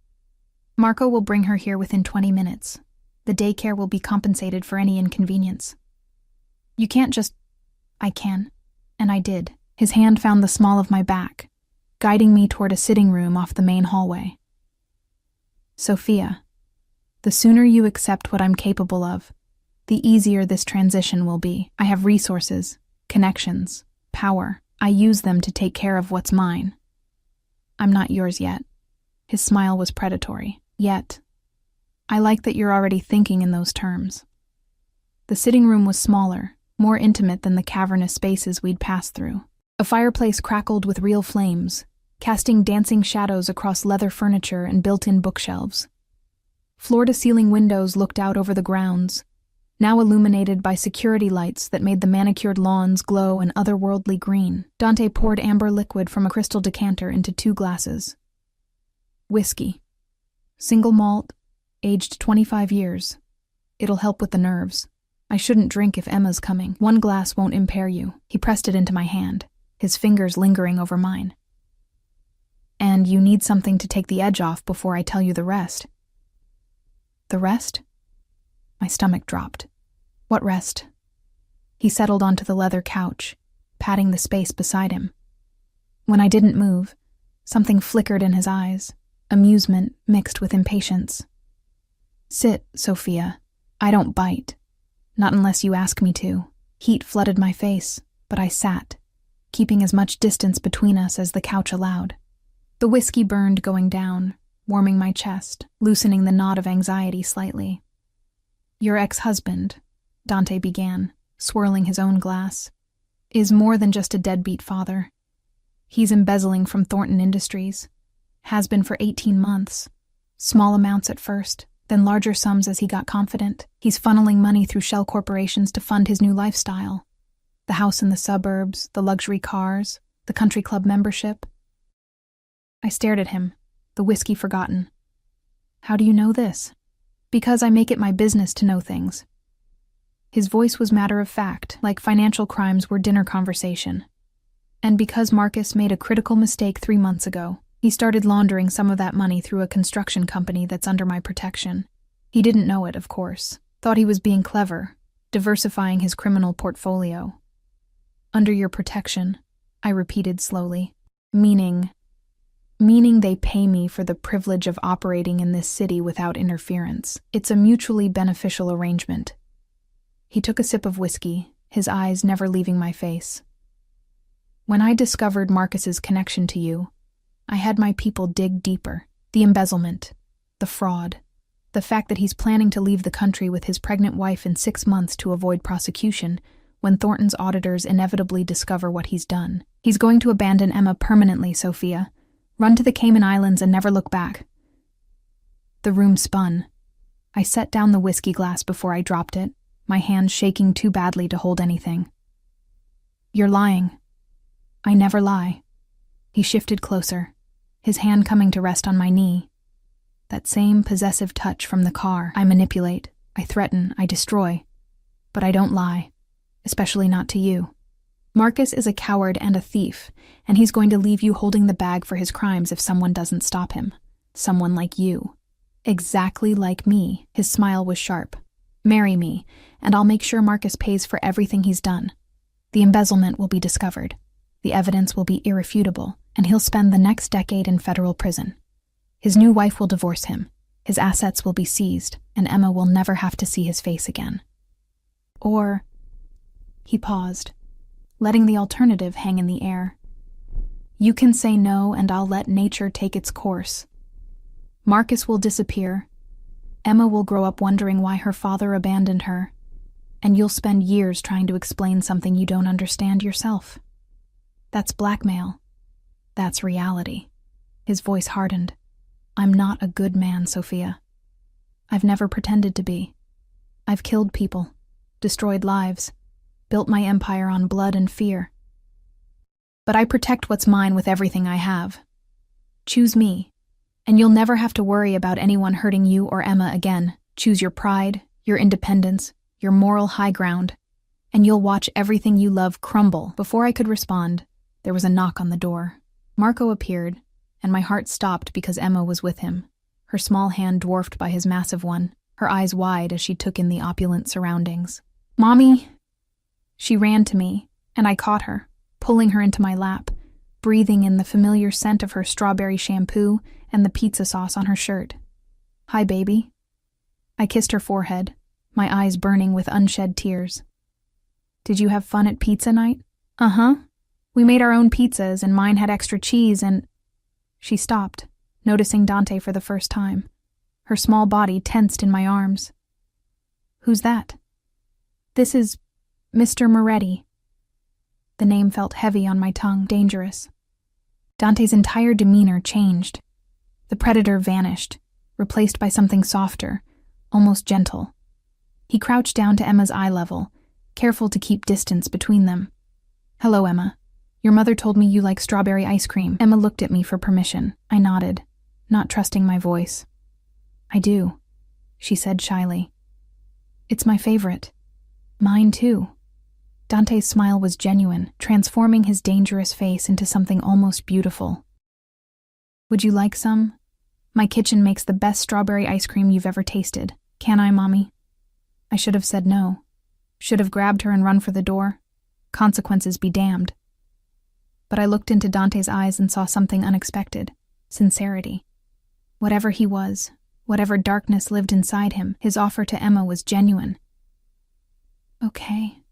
Marco will bring her here within 20 minutes. The daycare will be compensated for any inconvenience. You can't just... I can. And I did. His hand found the small of my back, guiding me toward a sitting room off the main hallway. Sophia, the sooner you accept what I'm capable of, the easier this transition will be. I have resources, connections, power. I use them to take care of what's mine. I'm not yours yet. His smile was predatory. Yet. I like that you're already thinking in those terms. The sitting room was smaller, more intimate than the cavernous spaces we'd passed through. A fireplace crackled with real flames, casting dancing shadows across leather furniture and built-in bookshelves. Floor-to-ceiling windows looked out over the grounds, now illuminated by security lights that made the manicured lawns glow an otherworldly green. Dante poured amber liquid from a crystal decanter into 2 glasses. Whiskey. Single malt, aged 25 years. It'll help with the nerves. I shouldn't drink if Emma's coming. 1 glass won't impair you. He pressed it into my hand, his fingers lingering over mine. And you need something to take the edge off before I tell you the rest. The rest? My stomach dropped. What rest? He settled onto the leather couch, patting the space beside him. When I didn't move, something flickered in his eyes, amusement mixed with impatience. Sit, Sophia. I don't bite. Not unless you ask me to. Heat flooded my face, but I sat, keeping as much distance between us as the couch allowed. The whiskey burned going down, warming my chest, loosening the knot of anxiety slightly. Your ex-husband, Dante began, swirling his own glass, is more than just a deadbeat father. He's embezzling from Thornton Industries. Has been for 18 months. Small amounts at first, then larger sums as he got confident. He's funneling money through shell corporations to fund his new lifestyle. The house in the suburbs, the luxury cars, the country club membership. I stared at him, the whiskey forgotten. How do you know this? Because I make it my business to know things. His voice was matter of fact, like financial crimes were dinner conversation. And because Marcus made a critical mistake 3 months ago, he started laundering some of that money through a construction company that's under my protection. He didn't know it, of course. Thought he was being clever, diversifying his criminal portfolio. Under your protection, I repeated slowly. Meaning they pay me for the privilege of operating in this city without interference. It's a mutually beneficial arrangement. He took a sip of whiskey, his eyes never leaving my face. When I discovered Marcus's connection to you, I had my people dig deeper. The embezzlement, the fraud, the fact that he's planning to leave the country with his pregnant wife in 6 months to avoid prosecution when Thornton's auditors inevitably discover what he's done. He's going to abandon Emma permanently, Sophia. Run to the Cayman Islands and never look back. The room spun. I set down the whiskey glass before I dropped it, my hands shaking too badly to hold anything. "You're lying." "I never lie." He shifted closer, his hand coming to rest on my knee. That same possessive touch from the car. I manipulate, I threaten, I destroy. But I don't lie, especially not to you. Marcus is a coward and a thief, and he's going to leave you holding the bag for his crimes if someone doesn't stop him. Someone like you. Exactly like me. His smile was sharp. Marry me, and I'll make sure Marcus pays for everything he's done. The embezzlement will be discovered. The evidence will be irrefutable, and he'll spend the next decade in federal prison. His new wife will divorce him. His assets will be seized, and Emma will never have to see his face again. Or... He paused, letting the alternative hang in the air. You can say no, and I'll let nature take its course. Marcus will disappear. Emma will grow up wondering why her father abandoned her, and you'll spend years trying to explain something you don't understand yourself. That's blackmail. That's reality. His voice hardened. I'm not a good man, Sophia. I've never pretended to be. I've killed people, destroyed lives, built my empire on blood and fear. But I protect what's mine with everything I have. Choose me, and you'll never have to worry about anyone hurting you or Emma again. Choose your pride, your independence, your moral high ground, and you'll watch everything you love crumble. Before I could respond, there was a knock on the door. Marco appeared, and my heart stopped because Emma was with him, her small hand dwarfed by his massive one, her eyes wide as she took in the opulent surroundings. "Mommy!" She ran to me, and I caught her, pulling her into my lap, breathing in the familiar scent of her strawberry shampoo and the pizza sauce on her shirt. "Hi, baby." I kissed her forehead, my eyes burning with unshed tears. "Did you have fun at pizza night?" "Uh-huh. We made our own pizzas, and mine had extra cheese and—" She stopped, noticing Dante for the first time. Her small body tensed in my arms. "Who's that?" "This is Mr. Moretti." The name felt heavy on my tongue, dangerous. Dante's entire demeanor changed. The predator vanished, replaced by something softer, almost gentle. He crouched down to Emma's eye level, careful to keep distance between them. "Hello, Emma. Your mother told me you like strawberry ice cream." Emma looked at me for permission. I nodded, not trusting my voice. "I do," she said shyly. "It's my favorite." "Mine too." Dante's smile was genuine, transforming his dangerous face into something almost beautiful. "Would you like some? My kitchen makes the best strawberry ice cream you've ever tasted. Can I, Mommy?" I should have said no. Should have grabbed her and run for the door. Consequences be damned. But I looked into Dante's eyes and saw something unexpected. Sincerity. Whatever he was, whatever darkness lived inside him, his offer to Emma was genuine. "Okay,"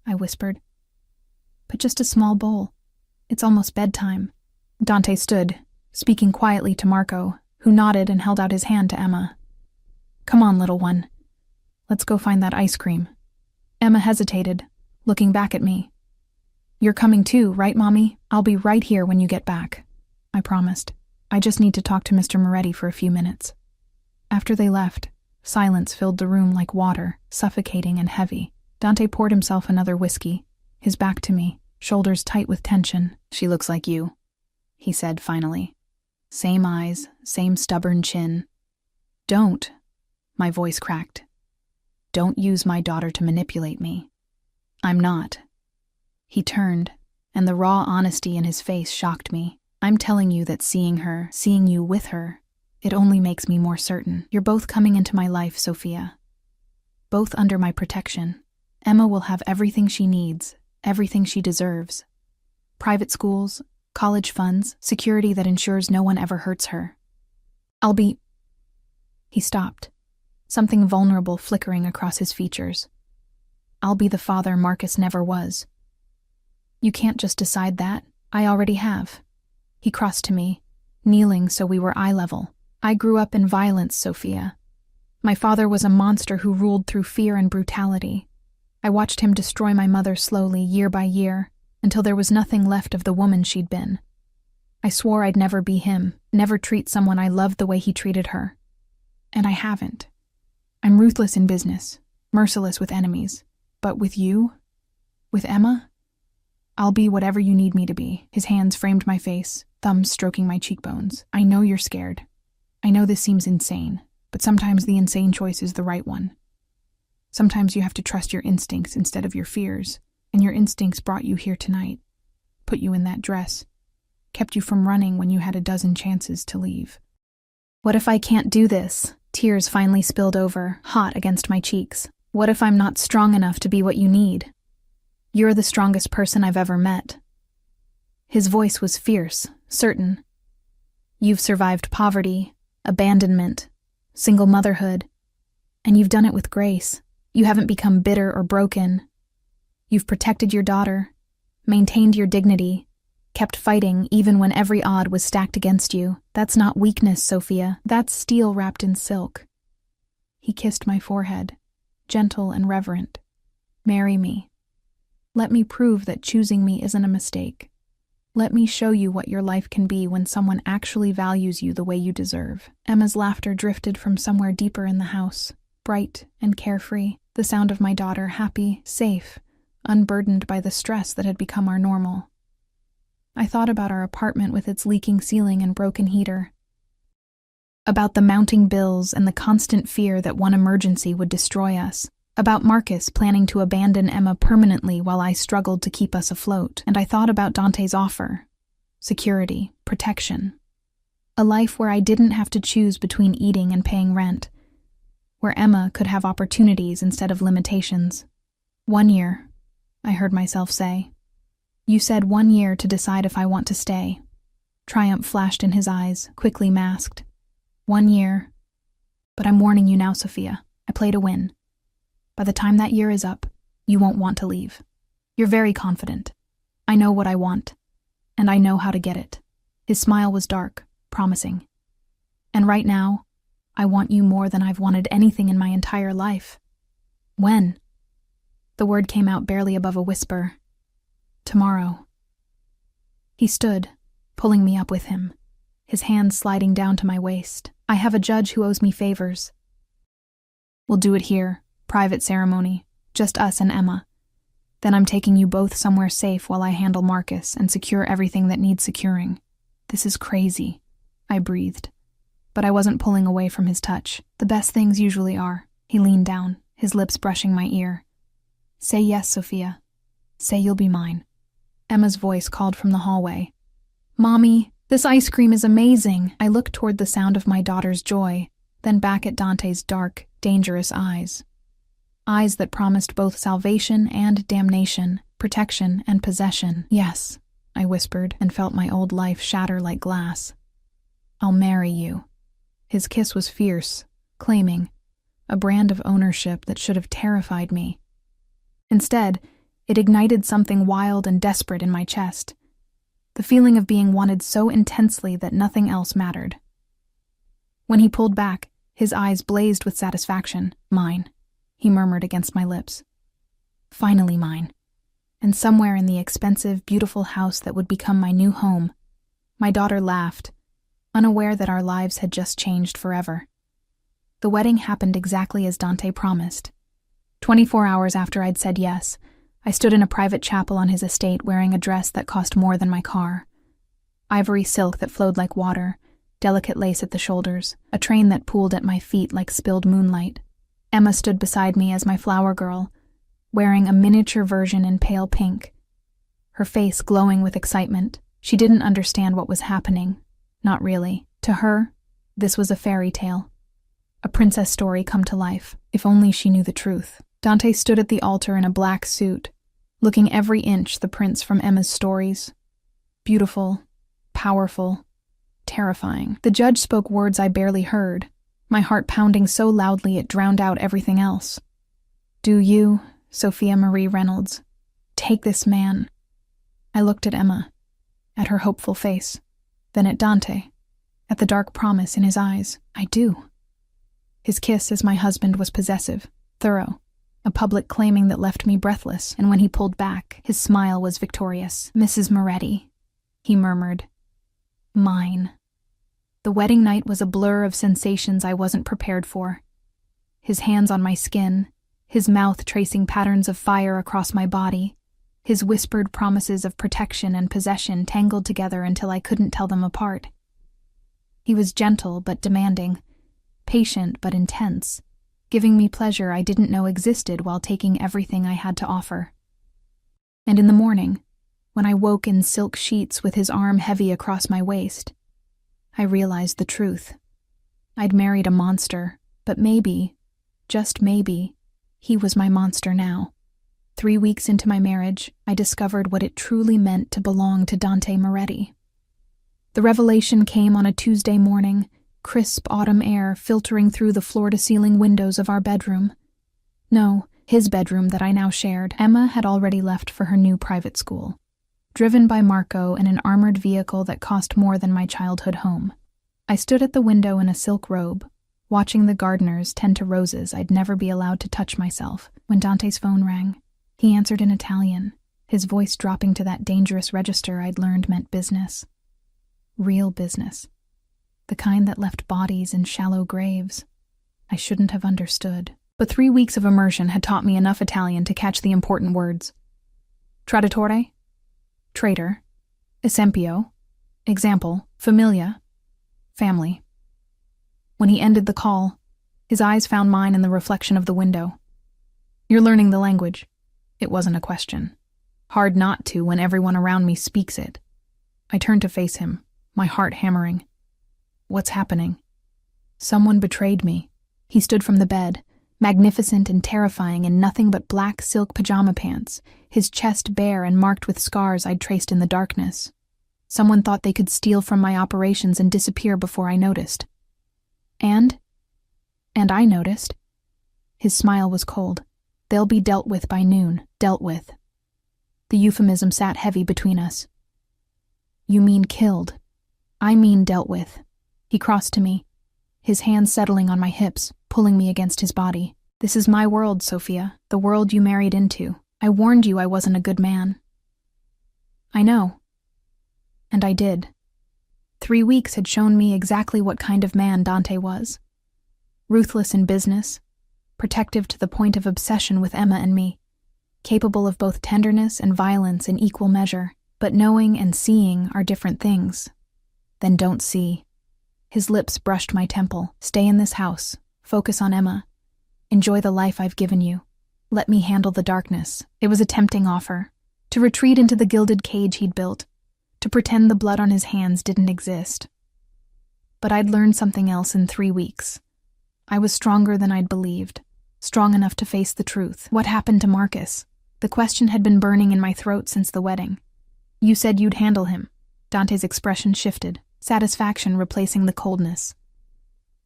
I whispered. "But just a small bowl. It's almost bedtime." Dante stood, speaking quietly to Marco, who nodded and held out his hand to Emma. "Come on, little one. Let's go find that ice cream." Emma hesitated, looking back at me. "You're coming too, right, Mommy? I'll be right here when you get back," I promised. "I just need to talk to Mr. Moretti for a few minutes." After they left, silence filled the room like water, suffocating and heavy. Dante poured himself another whiskey, his back to me, shoulders tight with tension. "She looks like you," he said finally. Same eyes, same stubborn chin. "Don't," my voice cracked. "Don't use my daughter to manipulate me. I'm not." He turned, and the raw honesty in his face shocked me. "I'm telling you that seeing her, seeing you with her, it only makes me more certain. You're both coming into my life, Sophia. Both under my protection. Emma will have everything she needs, everything she deserves. Private schools, college funds, security that ensures no one ever hurts her. I'll be—" He stopped, something vulnerable flickering across his features. "I'll be the father Marcus never was." "You can't just decide that. I already have." He crossed to me, kneeling so we were eye level. "I grew up in violence, Sophia. My father was a monster who ruled through fear and brutality. I watched him destroy my mother slowly, year by year, until there was nothing left of the woman she'd been. I swore I'd never be him, never treat someone I loved the way he treated her. And I haven't. I'm ruthless in business, merciless with enemies. But with you? With Emma? I'll be whatever you need me to be. His hands framed my face, thumbs stroking my cheekbones. I know you're scared. I know this seems insane, but sometimes the insane choice is the right one. Sometimes you have to trust your instincts instead of your fears, and your instincts brought you here tonight, put you in that dress, kept you from running when you had a dozen chances to leave. What if I can't do this? Tears finally spilled over, hot against my cheeks. What if I'm not strong enough to be what you need? You're the strongest person I've ever met. His voice was fierce, certain. You've survived poverty, abandonment, single motherhood, and you've done it with grace. You haven't become bitter or broken. You've protected your daughter, maintained your dignity, kept fighting even when every odd was stacked against you. That's not weakness, Sophia. That's steel wrapped in silk. He kissed my forehead, gentle and reverent. Marry me. Let me prove that choosing me isn't a mistake. Let me show you what your life can be when someone actually values you the way you deserve. Emma's laughter drifted from somewhere deeper in the house, bright and carefree, the sound of my daughter happy, safe, unburdened by the stress that had become our normal. I thought about our apartment with its leaking ceiling and broken heater, about the mounting bills and the constant fear that one emergency would destroy us, about Marcus planning to abandon Emma permanently while I struggled to keep us afloat, and I thought about Dante's offer: security, protection, a life where I didn't have to choose between eating and paying rent, where Emma could have opportunities instead of limitations. 1 year, I heard myself say. You said 1 year to decide if I want to stay. Triumph flashed in his eyes, quickly masked. 1 year. But I'm warning you now, Sophia. I play to win. By the time that year is up, you won't want to leave. You're very confident. I know what I want, and I know how to get it. His smile was dark, promising. And right now, I want you more than I've wanted anything in my entire life. When? The word came out barely above a whisper. Tomorrow. He stood, pulling me up with him, his hands sliding down to my waist. I have a judge who owes me favors. We'll do it here, private ceremony, just us and Emma. Then I'm taking you both somewhere safe while I handle Marcus and secure everything that needs securing. This is crazy, I breathed. But I wasn't pulling away from his touch. The best things usually are. He leaned down, his lips brushing my ear. Say yes, Sophia. Say you'll be mine. Emma's voice called from the hallway. Mommy, this ice cream is amazing. I looked toward the sound of my daughter's joy, then back at Dante's dark, dangerous eyes. Eyes that promised both salvation and damnation, protection and possession. Yes, I whispered and felt my old life shatter like glass. I'll marry you. His kiss was fierce, claiming, a brand of ownership that should have terrified me. Instead, it ignited something wild and desperate in my chest, the feeling of being wanted so intensely that nothing else mattered. When he pulled back, his eyes blazed with satisfaction. Mine, he murmured against my lips. Finally mine. And somewhere in the expensive, beautiful house that would become my new home, my daughter laughed, unaware that our lives had just changed forever. The wedding happened exactly as Dante promised. 24 hours after I'd said yes, I stood in a private chapel on his estate wearing a dress that cost more than my car. Ivory silk that flowed like water, delicate lace at the shoulders, a train that pooled at my feet like spilled moonlight. Emma stood beside me as my flower girl, wearing a miniature version in pale pink, her face glowing with excitement. She didn't understand what was happening. Not really. To her, this was a fairy tale. A princess story come to life, if only she knew the truth. Dante stood at the altar in a black suit, looking every inch the prince from Emma's stories. Beautiful, powerful, terrifying. The judge spoke words I barely heard, my heart pounding so loudly it drowned out everything else. Do you, Sophia Marie Reynolds, take this man? I looked at Emma, at her hopeful face, then at Dante, at the dark promise in his eyes. I do. His kiss as my husband was possessive, thorough, a public claiming that left me breathless, and when he pulled back, his smile was victorious. Mrs. Moretti, he murmured. Mine. The wedding night was a blur of sensations I wasn't prepared for. His hands on my skin, his mouth tracing patterns of fire across my body, his whispered promises of protection and possession tangled together until I couldn't tell them apart. He was gentle but demanding, patient but intense, giving me pleasure I didn't know existed while taking everything I had to offer. And in the morning, when I woke in silk sheets with his arm heavy across my waist, I realized the truth. I'd married a monster, but maybe, just maybe, he was my monster now. 3 weeks into my marriage, I discovered what it truly meant to belong to Dante Moretti. The revelation came on a Tuesday morning, crisp autumn air filtering through the floor-to-ceiling windows of our bedroom. No, his bedroom that I now shared. Emma had already left for her new private school, driven by Marco in an armored vehicle that cost more than my childhood home. I stood at the window in a silk robe, watching the gardeners tend to roses I'd never be allowed to touch myself, when Dante's phone rang. He answered in Italian, his voice dropping to that dangerous register I'd learned meant business. Real business. The kind that left bodies in shallow graves. I shouldn't have understood. But 3 weeks of immersion had taught me enough Italian to catch the important words. Traditore, traitor, esempio, example, familia, family. When he ended the call, his eyes found mine in the reflection of the window. You're learning the language. It wasn't a question. Hard not to when everyone around me speaks it. I turned to face him, my heart hammering. What's happening? Someone betrayed me. He stood from the bed, magnificent and terrifying in nothing but black silk pajama pants, his chest bare and marked with scars I'd traced in the darkness. Someone thought they could steal from my operations and disappear before I noticed. And I noticed. His smile was cold. They'll be dealt with by noon. Dealt with. The euphemism sat heavy between us. You mean killed. I mean dealt with. He crossed to me, his hands settling on my hips, pulling me against his body. This is my world, Sophia, the world you married into. I warned you I wasn't a good man. I know. And I did. 3 weeks had shown me exactly what kind of man Dante was. Ruthless in business, protective to the point of obsession with Emma and me, capable of both tenderness and violence in equal measure, but knowing and seeing are different things. Then don't see. His lips brushed my temple. Stay in this house. Focus on Emma. Enjoy the life I've given you. Let me handle the darkness. It was a tempting offer. To retreat into the gilded cage he'd built. To pretend the blood on his hands didn't exist. But I'd learned something else in 3 weeks. I was stronger than I'd believed. Strong enough to face the truth. What happened to Marcus? The question had been burning in my throat since the wedding. You said you'd handle him. Dante's expression shifted, satisfaction replacing the coldness.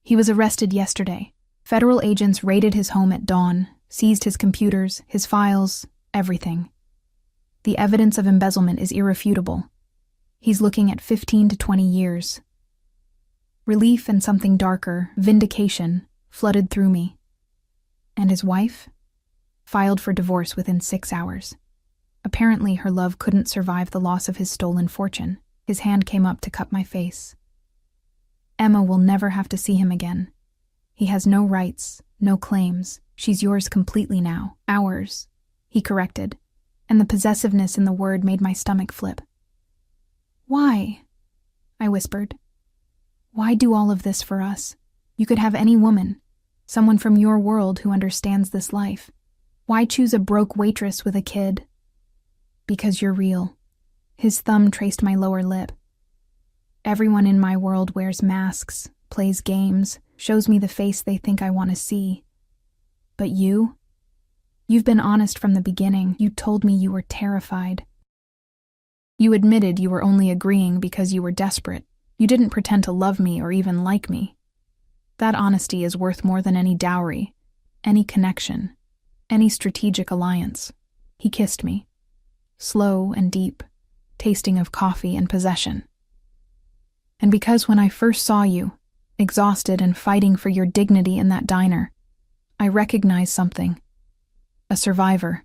He was arrested yesterday. Federal agents raided his home at dawn, seized his computers, his files, everything. The evidence of embezzlement is irrefutable. He's looking at 15 to 20 years. Relief and something darker, vindication, flooded through me. And his wife? Filed for divorce within 6 hours. Apparently her love couldn't survive the loss of his stolen fortune. His hand came up to cup my face. Emma will never have to see him again. He has no rights, no claims. She's yours completely now. Ours, he corrected, and the possessiveness in the word made my stomach flip. Why? I whispered. Why do all of this for us? You could have any woman, someone from your world who understands this life. Why choose a broke waitress with a kid? Because you're real. His thumb traced my lower lip. Everyone in my world wears masks, plays games, shows me the face they think I want to see. But you? You've been honest from the beginning. You told me you were terrified. You admitted you were only agreeing because you were desperate. You didn't pretend to love me or even like me. That honesty is worth more than any dowry, any connection, any strategic alliance. He kissed me, slow and deep, tasting of coffee and possession. And because when I first saw you, exhausted and fighting for your dignity in that diner, I recognized something. A survivor.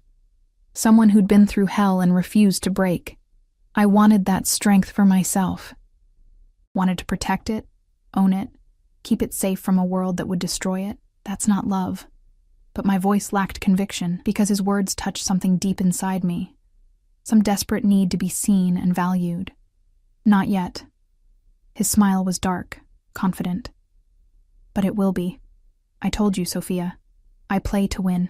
Someone who'd been through hell and refused to break. I wanted that strength for myself. Wanted to protect it, own it, keep it safe from a world that would destroy it. That's not love. but my voice lacked conviction because his words touched something deep inside me. Some desperate need to be seen and valued. Not yet. His smile was dark, confident. But it will be. I told you, Sophia. I play to win.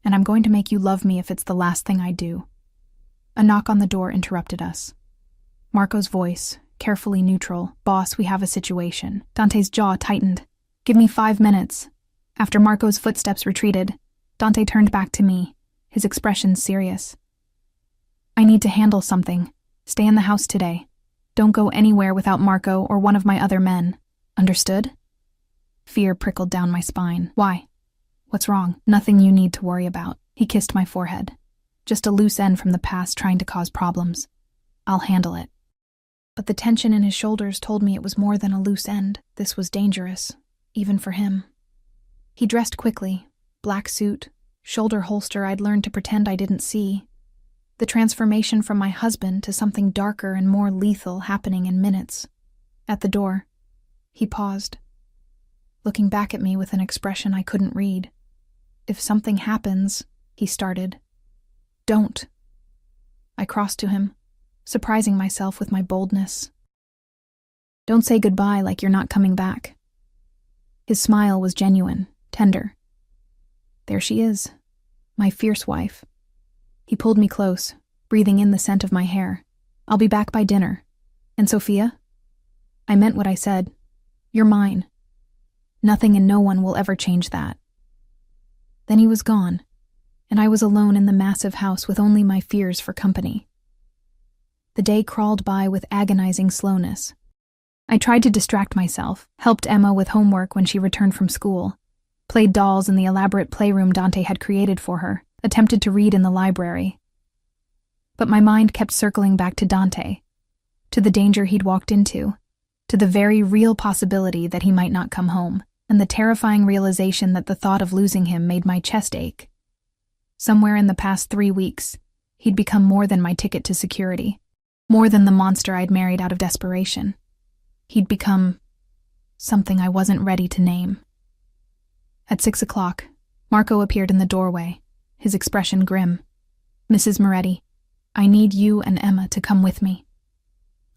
And I'm going to make you love me if it's the last thing I do. A knock on the door interrupted us. Marco's voice, carefully neutral. Boss, we have a situation. Dante's jaw tightened. Give me 5 minutes. After Marco's footsteps retreated, Dante turned back to me, his expression serious. I need to handle something. Stay in the house today. Don't go anywhere without Marco or one of my other men. Understood? Fear prickled down my spine. Why? What's wrong? Nothing you need to worry about. He kissed my forehead. Just a loose end from the past trying to cause problems. I'll handle it. But the tension in his shoulders told me it was more than a loose end. This was dangerous, even for him. He dressed quickly. Black suit, shoulder holster I'd learned to pretend I didn't see. The transformation from my husband to something darker and more lethal happening in minutes. At the door, he paused, looking back at me with an expression I couldn't read. If something happens, he started. Don't. I crossed to him, surprising myself with my boldness. Don't say goodbye like you're not coming back. His smile was genuine, tender. There she is, my fierce wife. He pulled me close, breathing in the scent of my hair. I'll be back by dinner. And Sophia? I meant what I said. You're mine. Nothing and no one will ever change that. Then he was gone, and I was alone in the massive house with only my fears for company. The day crawled by with agonizing slowness. I tried to distract myself, helped Emma with homework when she returned from school, played dolls in the elaborate playroom Dante had created for her, attempted to read in the library. But my mind kept circling back to Dante, to the danger he'd walked into, to the very real possibility that he might not come home, and the terrifying realization that the thought of losing him made my chest ache. Somewhere in the past 3 weeks, he'd become more than my ticket to security, more than the monster I'd married out of desperation. He'd become something I wasn't ready to name. At 6 o'clock, Marco appeared in the doorway, his expression grim. Mrs. Moretti, I need you and Emma to come with me.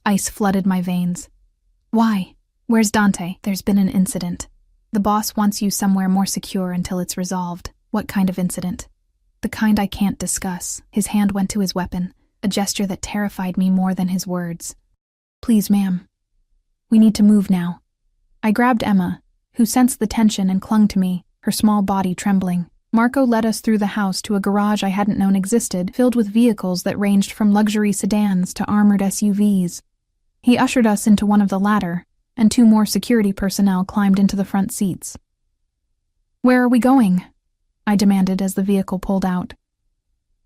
Ice flooded my veins. Why? Where's Dante? There's been an incident. The boss wants you somewhere more secure until it's resolved. What kind of incident? The kind I can't discuss. His hand went to his weapon, a gesture that terrified me more than his words. Please, ma'am. We need to move now. I grabbed Emma, who sensed the tension and clung to me, her small body trembling. Marco led us through the house to a garage I hadn't known existed, filled with vehicles that ranged from luxury sedans to armored SUVs. He ushered us into one of the latter, and 2 more security personnel climbed into the front seats. Where are we going? I demanded as the vehicle pulled out.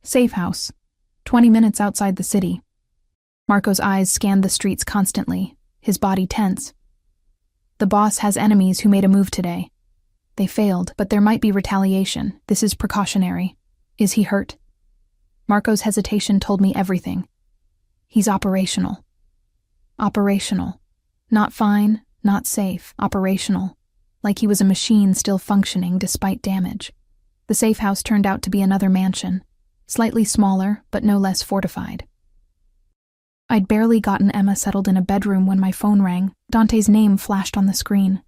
Safe house, 20 minutes outside the city. Marco's eyes scanned the streets constantly, his body tense. The boss has enemies who made a move today. They failed, but there might be retaliation. This is precautionary. Is he hurt? Marco's hesitation told me everything. He's operational. Operational. Not fine, not safe. Operational. Like he was a machine still functioning despite damage. The safe house turned out to be another mansion, slightly smaller, but no less fortified. I'd barely gotten Emma settled in a bedroom when my phone rang. Dante's name flashed on the screen.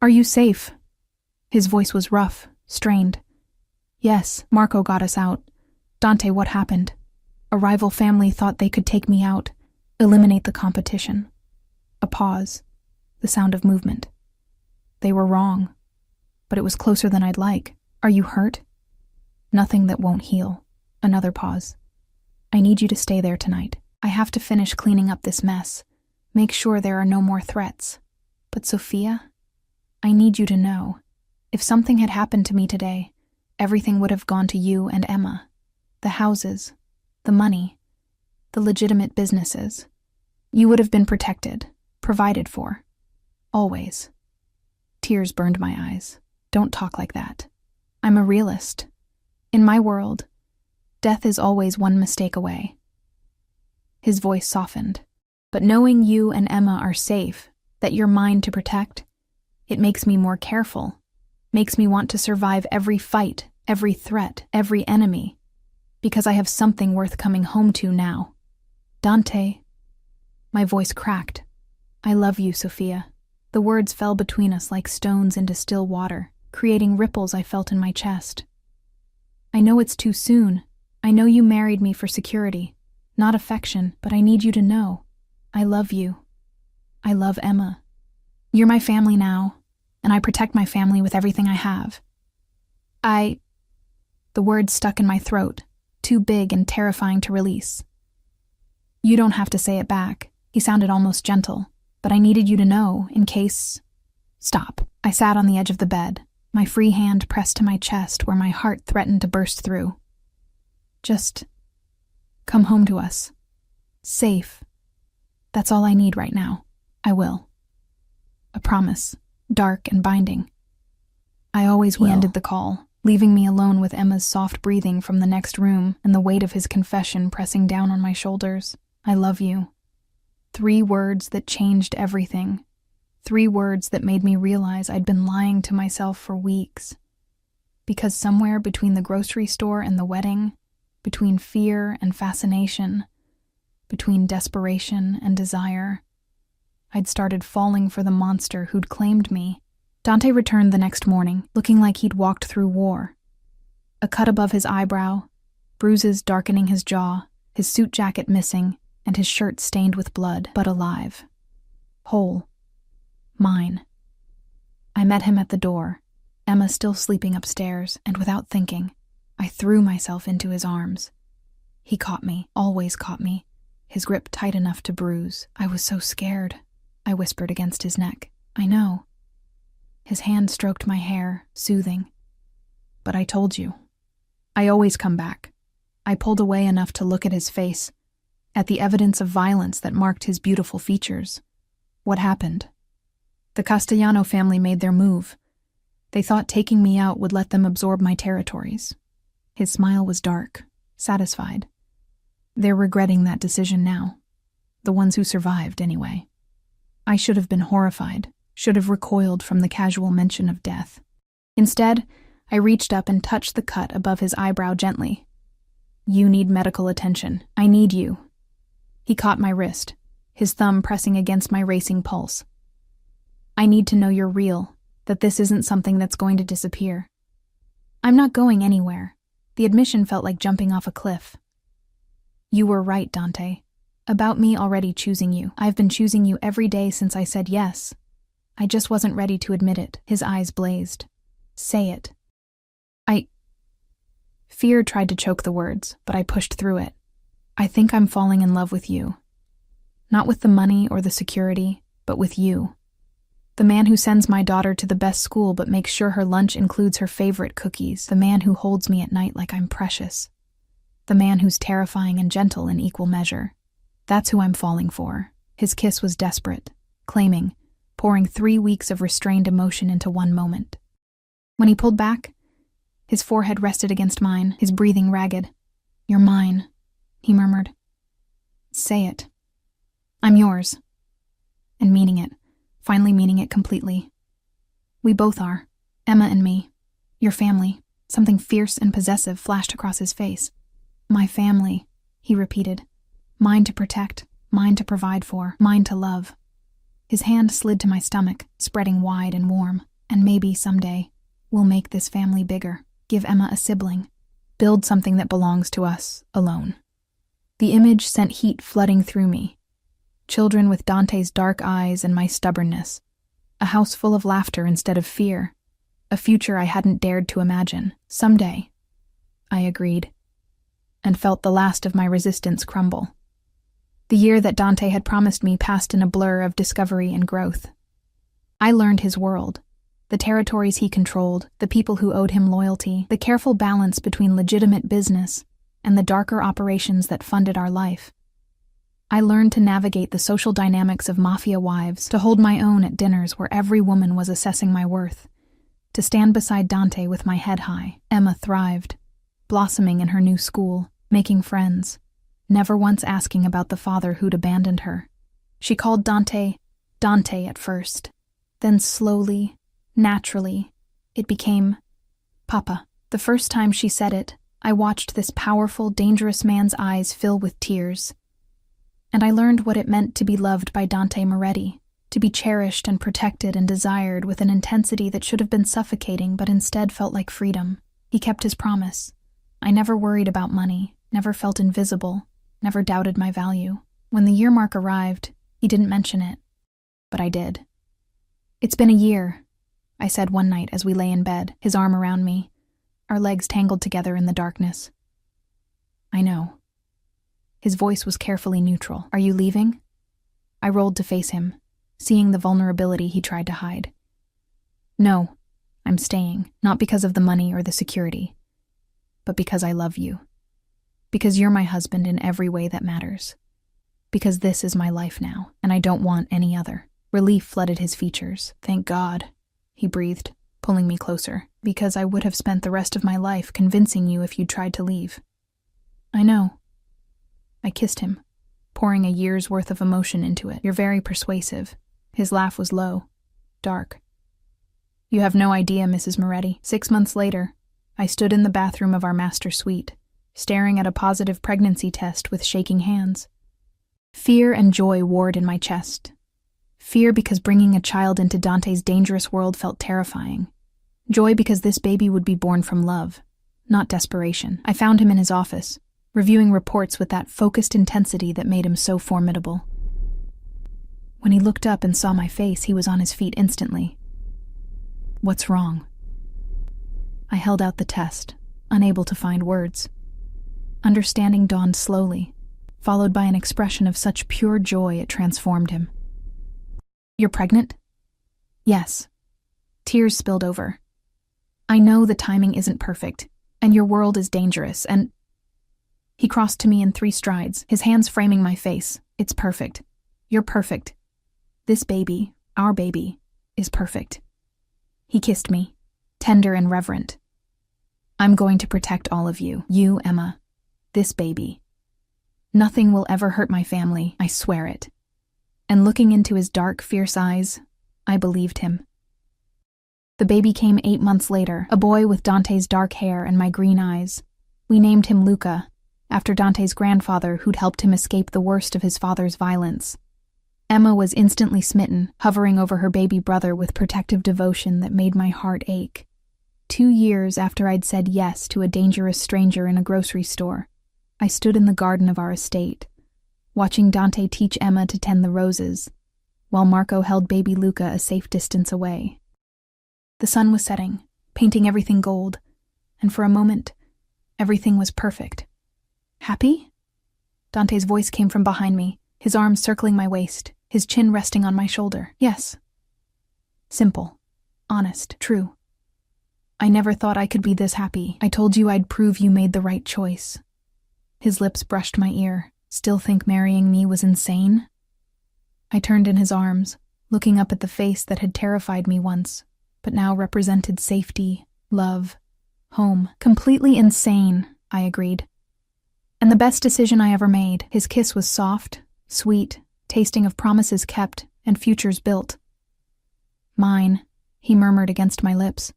Are you safe? His voice was rough, strained. Yes, Marco got us out. Dante, what happened? A rival family thought they could take me out, eliminate the competition. A pause, the sound of movement. They were wrong, but it was closer than I'd like. Are you hurt? Nothing that won't heal. Another pause. I need you to stay there tonight. I have to finish cleaning up this mess. Make sure there are no more threats. But Sophia, I need you to know, if something had happened to me today, everything would have gone to you and Emma. The houses, the money, the legitimate businesses. You would have been protected, provided for. Always. Tears burned my eyes. Don't talk like that. I'm a realist. In my world, death is always one mistake away. His voice softened. But knowing you and Emma are safe, that you're mine to protect, it makes me more careful, makes me want to survive every fight, every threat, every enemy, because I have something worth coming home to now. Dante. My voice cracked. I love you, Sophia. The words fell between us like stones into still water, creating ripples I felt in my chest. I know it's too soon. I know you married me for security, not affection, but I need you to know. I love you. I love Emma. You're my family now, and I protect my family with everything I have. The words stuck in my throat, too big and terrifying to release. You don't have to say it back. He sounded almost gentle, but I needed you to know, in case... Stop. I sat on the edge of the bed, my free hand pressed to my chest where my heart threatened to burst through. Just come home to us. Safe. That's all I need right now. I will. A promise, dark and binding. I always will. He ended the call, leaving me alone with Emma's soft breathing from the next room and the weight of his confession pressing down on my shoulders. I love you. 3 words that changed everything. 3 words that made me realize I'd been lying to myself for weeks. Because somewhere between the grocery store and the wedding, between fear and fascination, between desperation and desire, I'd started falling for the monster who'd claimed me. Dante returned the next morning, looking like he'd walked through war. A cut above his eyebrow, bruises darkening his jaw, his suit jacket missing, and his shirt stained with blood, but alive. Whole. Mine. I met him at the door, Emma still sleeping upstairs, and without thinking, I threw myself into his arms. He caught me, always caught me, his grip tight enough to bruise. I was so scared, I whispered against his neck. I know. His hand stroked my hair, soothing. But I told you. I always come back. I pulled away enough to look at his face, at the evidence of violence that marked his beautiful features. What happened? The Castellano family made their move. They thought taking me out would let them absorb my territories. His smile was dark, satisfied. They're regretting that decision now. The ones who survived, anyway. I should have been horrified, should have recoiled from the casual mention of death. Instead, I reached up and touched the cut above his eyebrow gently. You need medical attention. I need you. He caught my wrist, his thumb pressing against my racing pulse. I need to know you're real, that this isn't something that's going to disappear. I'm not going anywhere. The admission felt like jumping off a cliff. You were right, Dante. About me already choosing you. I've been choosing you every day since I said yes. I just wasn't ready to admit it. His eyes blazed. Say it. Fear tried to choke the words, but I pushed through it. I think I'm falling in love with you. Not with the money or the security, but with you. The man who sends my daughter to the best school but makes sure her lunch includes her favorite cookies. The man who holds me at night like I'm precious. The man who's terrifying and gentle in equal measure. That's who I'm falling for. His kiss was desperate, claiming, pouring 3 weeks of restrained emotion into one moment. When he pulled back, his forehead rested against mine, his breathing ragged. You're mine, he murmured. Say it. I'm yours. And meaning it, finally meaning it completely. We both are, Emma and me. Your family. Something fierce and possessive flashed across his face. My family, he repeated. Mine to protect, mine to provide for, mine to love. His hand slid to my stomach, spreading wide and warm. And maybe someday, we'll make this family bigger, give Emma a sibling, build something that belongs to us, alone. The image sent heat flooding through me. Children with Dante's dark eyes and my stubbornness. A house full of laughter instead of fear. A future I hadn't dared to imagine. Someday. I agreed, and felt the last of my resistance crumble. The year that Dante had promised me passed in a blur of discovery and growth. I learned his world, the territories he controlled, the people who owed him loyalty, the careful balance between legitimate business and the darker operations that funded our life. I learned to navigate the social dynamics of mafia wives, to hold my own at dinners where every woman was assessing my worth, to stand beside Dante with my head high. Emma thrived, blossoming in her new school, making friends, never once asking about the father who'd abandoned her. She called Dante, Dante at first, then slowly, naturally, It became Papa. The first time she said it, I watched this powerful, dangerous man's eyes fill with tears. And I learned what it meant to be loved by Dante Moretti, to be cherished and protected and desired with an intensity that should have been suffocating but instead felt like freedom. He kept his promise. I never worried about money, never felt invisible, never doubted my value. When the year mark arrived, he didn't mention it, but I did. "It's been a year," I said one night as we lay in bed, his arm around me, our legs tangled together in the darkness. "I know." His voice was carefully neutral. "Are you leaving?" I rolled to face him, seeing the vulnerability he tried to hide. "No, I'm staying, not because of the money or the security, but because I love you. Because you're my husband in every way that matters. Because this is my life now, and I don't want any other." Relief flooded his features. "Thank God," he breathed, pulling me closer. "Because I would have spent the rest of my life convincing you if you'd tried to leave." "I know." I kissed him, pouring a year's worth of emotion into it. "You're very persuasive." His laugh was low, dark. "You have no idea, Mrs. Moretti." 6 months later, I stood in the bathroom of our master suite, staring at a positive pregnancy test with shaking hands. Fear and joy warred in my chest. Fear because bringing a child into Dante's dangerous world felt terrifying. Joy because this baby would be born from love, not desperation. I found him in his office, reviewing reports with that focused intensity that made him so formidable. When he looked up and saw my face, he was on his feet instantly. "What's wrong?" I held out the test, unable to find words. Understanding dawned slowly, followed by an expression of such pure joy it transformed him. "You're pregnant?" "Yes." Tears spilled over. "I know the timing isn't perfect, and your world is dangerous, and—" He crossed to me in 3 strides, his hands framing my face. "It's perfect. You're perfect. This baby, our baby, is perfect." He kissed me, tender and reverent. "I'm going to protect all of you. You, Emma. This baby. Nothing will ever hurt my family, I swear it." And looking into his dark, fierce eyes, I believed him. The baby came 8 months later, a boy with Dante's dark hair and my green eyes. We named him Luca, after Dante's grandfather who'd helped him escape the worst of his father's violence. Emma was instantly smitten, hovering over her baby brother with protective devotion that made my heart ache. 2 years after I'd said yes to a dangerous stranger in a grocery store, I stood in the garden of our estate, watching Dante teach Emma to tend the roses, while Marco held baby Luca a safe distance away. The sun was setting, painting everything gold, and for a moment, everything was perfect. "Happy?" Dante's voice came from behind me, his arms circling my waist, his chin resting on my shoulder. "Yes." Simple, honest, true. "I never thought I could be this happy. I told you I'd prove you made the right choice." His lips brushed my ear. "Still think marrying me was insane?" I turned in his arms, looking up at the face that had terrified me once, but now represented safety, love, home. "Completely insane," I agreed. "And the best decision I ever made." His kiss was soft, sweet, tasting of promises kept and futures built. "Mine," he murmured against my lips.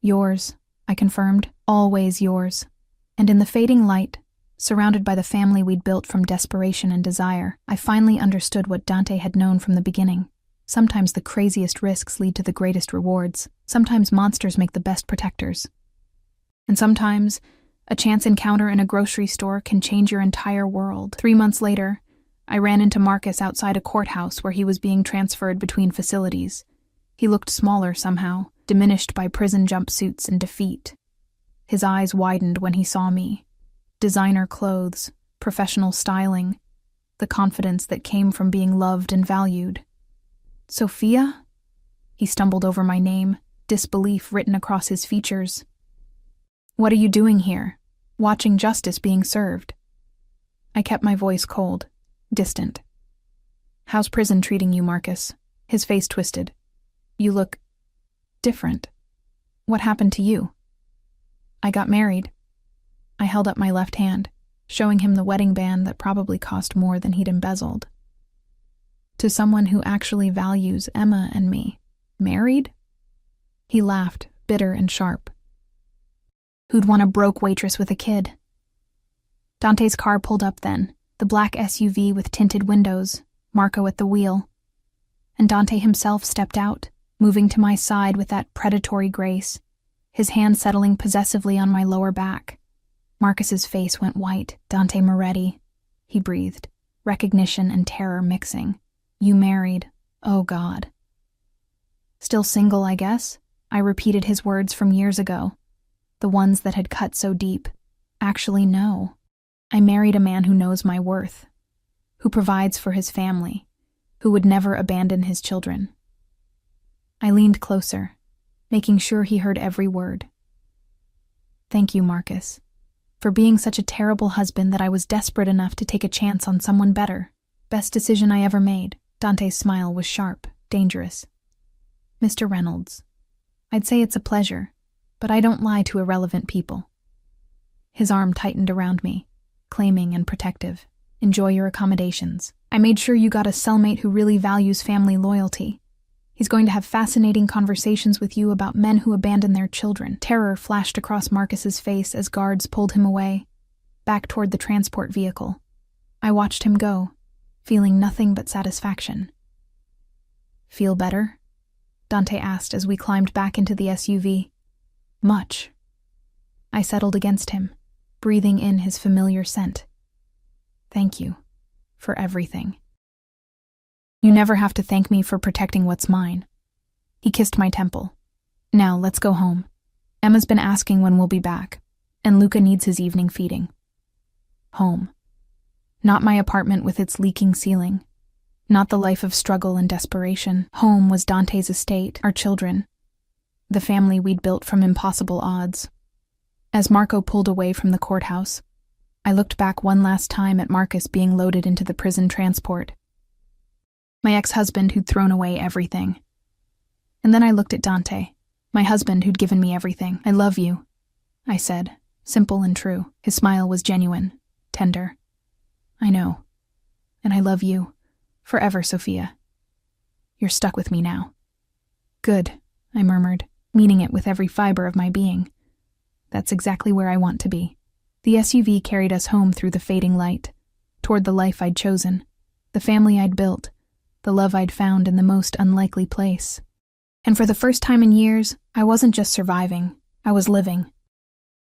"Yours," I confirmed, "always yours." And in the fading light, surrounded by the family we'd built from desperation and desire, I finally understood what Dante had known from the beginning. Sometimes the craziest risks lead to the greatest rewards. Sometimes monsters make the best protectors. And sometimes a chance encounter in a grocery store can change your entire world. 3 months later, I ran into Marcus outside a courthouse where he was being transferred between facilities. He looked smaller somehow, diminished by prison jumpsuits and defeat. His eyes widened when he saw me. Designer clothes, professional styling, the confidence that came from being loved and valued. "Sophia?" He stumbled over my name, disbelief written across his features. "What are you doing here? Watching justice being served." I kept my voice cold, distant. "How's prison treating you, Marcus?" His face twisted. "You look different. What happened to you?" "I got married." I held up my left hand, showing him the wedding band that probably cost more than he'd embezzled. "To someone who actually values Emma and me." "Married?" He laughed, bitter and sharp. Who'd want a broke waitress with a kid? Dante's car pulled up then, the black SUV with tinted windows, Marco at the wheel. And Dante himself stepped out, moving to my side with that predatory grace, his hand settling possessively on my lower back. Marcus's face went white. Dante Moretti, he breathed, recognition and terror mixing. You married. Oh, God. Still single, I guess? I repeated his words from years ago, the ones that had cut so deep. Actually, no. I married a man who knows my worth, who provides for his family, who would never abandon his children. I leaned closer, making sure he heard every word. Thank you, Marcus, for being such a terrible husband that I was desperate enough to take a chance on someone better. Best decision I ever made. Dante's smile was sharp, dangerous. Mr. Reynolds, I'd say it's a pleasure, but I don't lie to irrelevant people. His arm tightened around me, claiming and protective. Enjoy your accommodations. I made sure you got a cellmate who really values family loyalty. He's going to have fascinating conversations with you about men who abandon their children. Terror flashed across Marcus's face as guards pulled him away, back toward the transport vehicle. I watched him go, feeling nothing but satisfaction. Feel better? Dante asked as we climbed back into the SUV. Much. I settled against him, breathing in his familiar scent. Thank you for everything. You never have to thank me for protecting what's mine. He kissed my temple. Now, let's go home. Emma's been asking when we'll be back, and Luca needs his evening feeding. Home. Not my apartment with its leaking ceiling. Not the life of struggle and desperation. Home was Dante's estate, our children. The family we'd built from impossible odds. As Marco pulled away from the courthouse, I looked back one last time at Marcus being loaded into the prison transport. My ex-husband who'd thrown away everything. And then I looked at Dante, my husband who'd given me everything. I love you, I said, simple and true. His smile was genuine, tender. I know. And I love you. Forever, Sophia. You're stuck with me now. Good, I murmured, meaning it with every fiber of my being. That's exactly where I want to be. The SUV carried us home through the fading light, toward the life I'd chosen, the family I'd built, the love I'd found in the most unlikely place. And for the first time in years, I wasn't just surviving, I was living.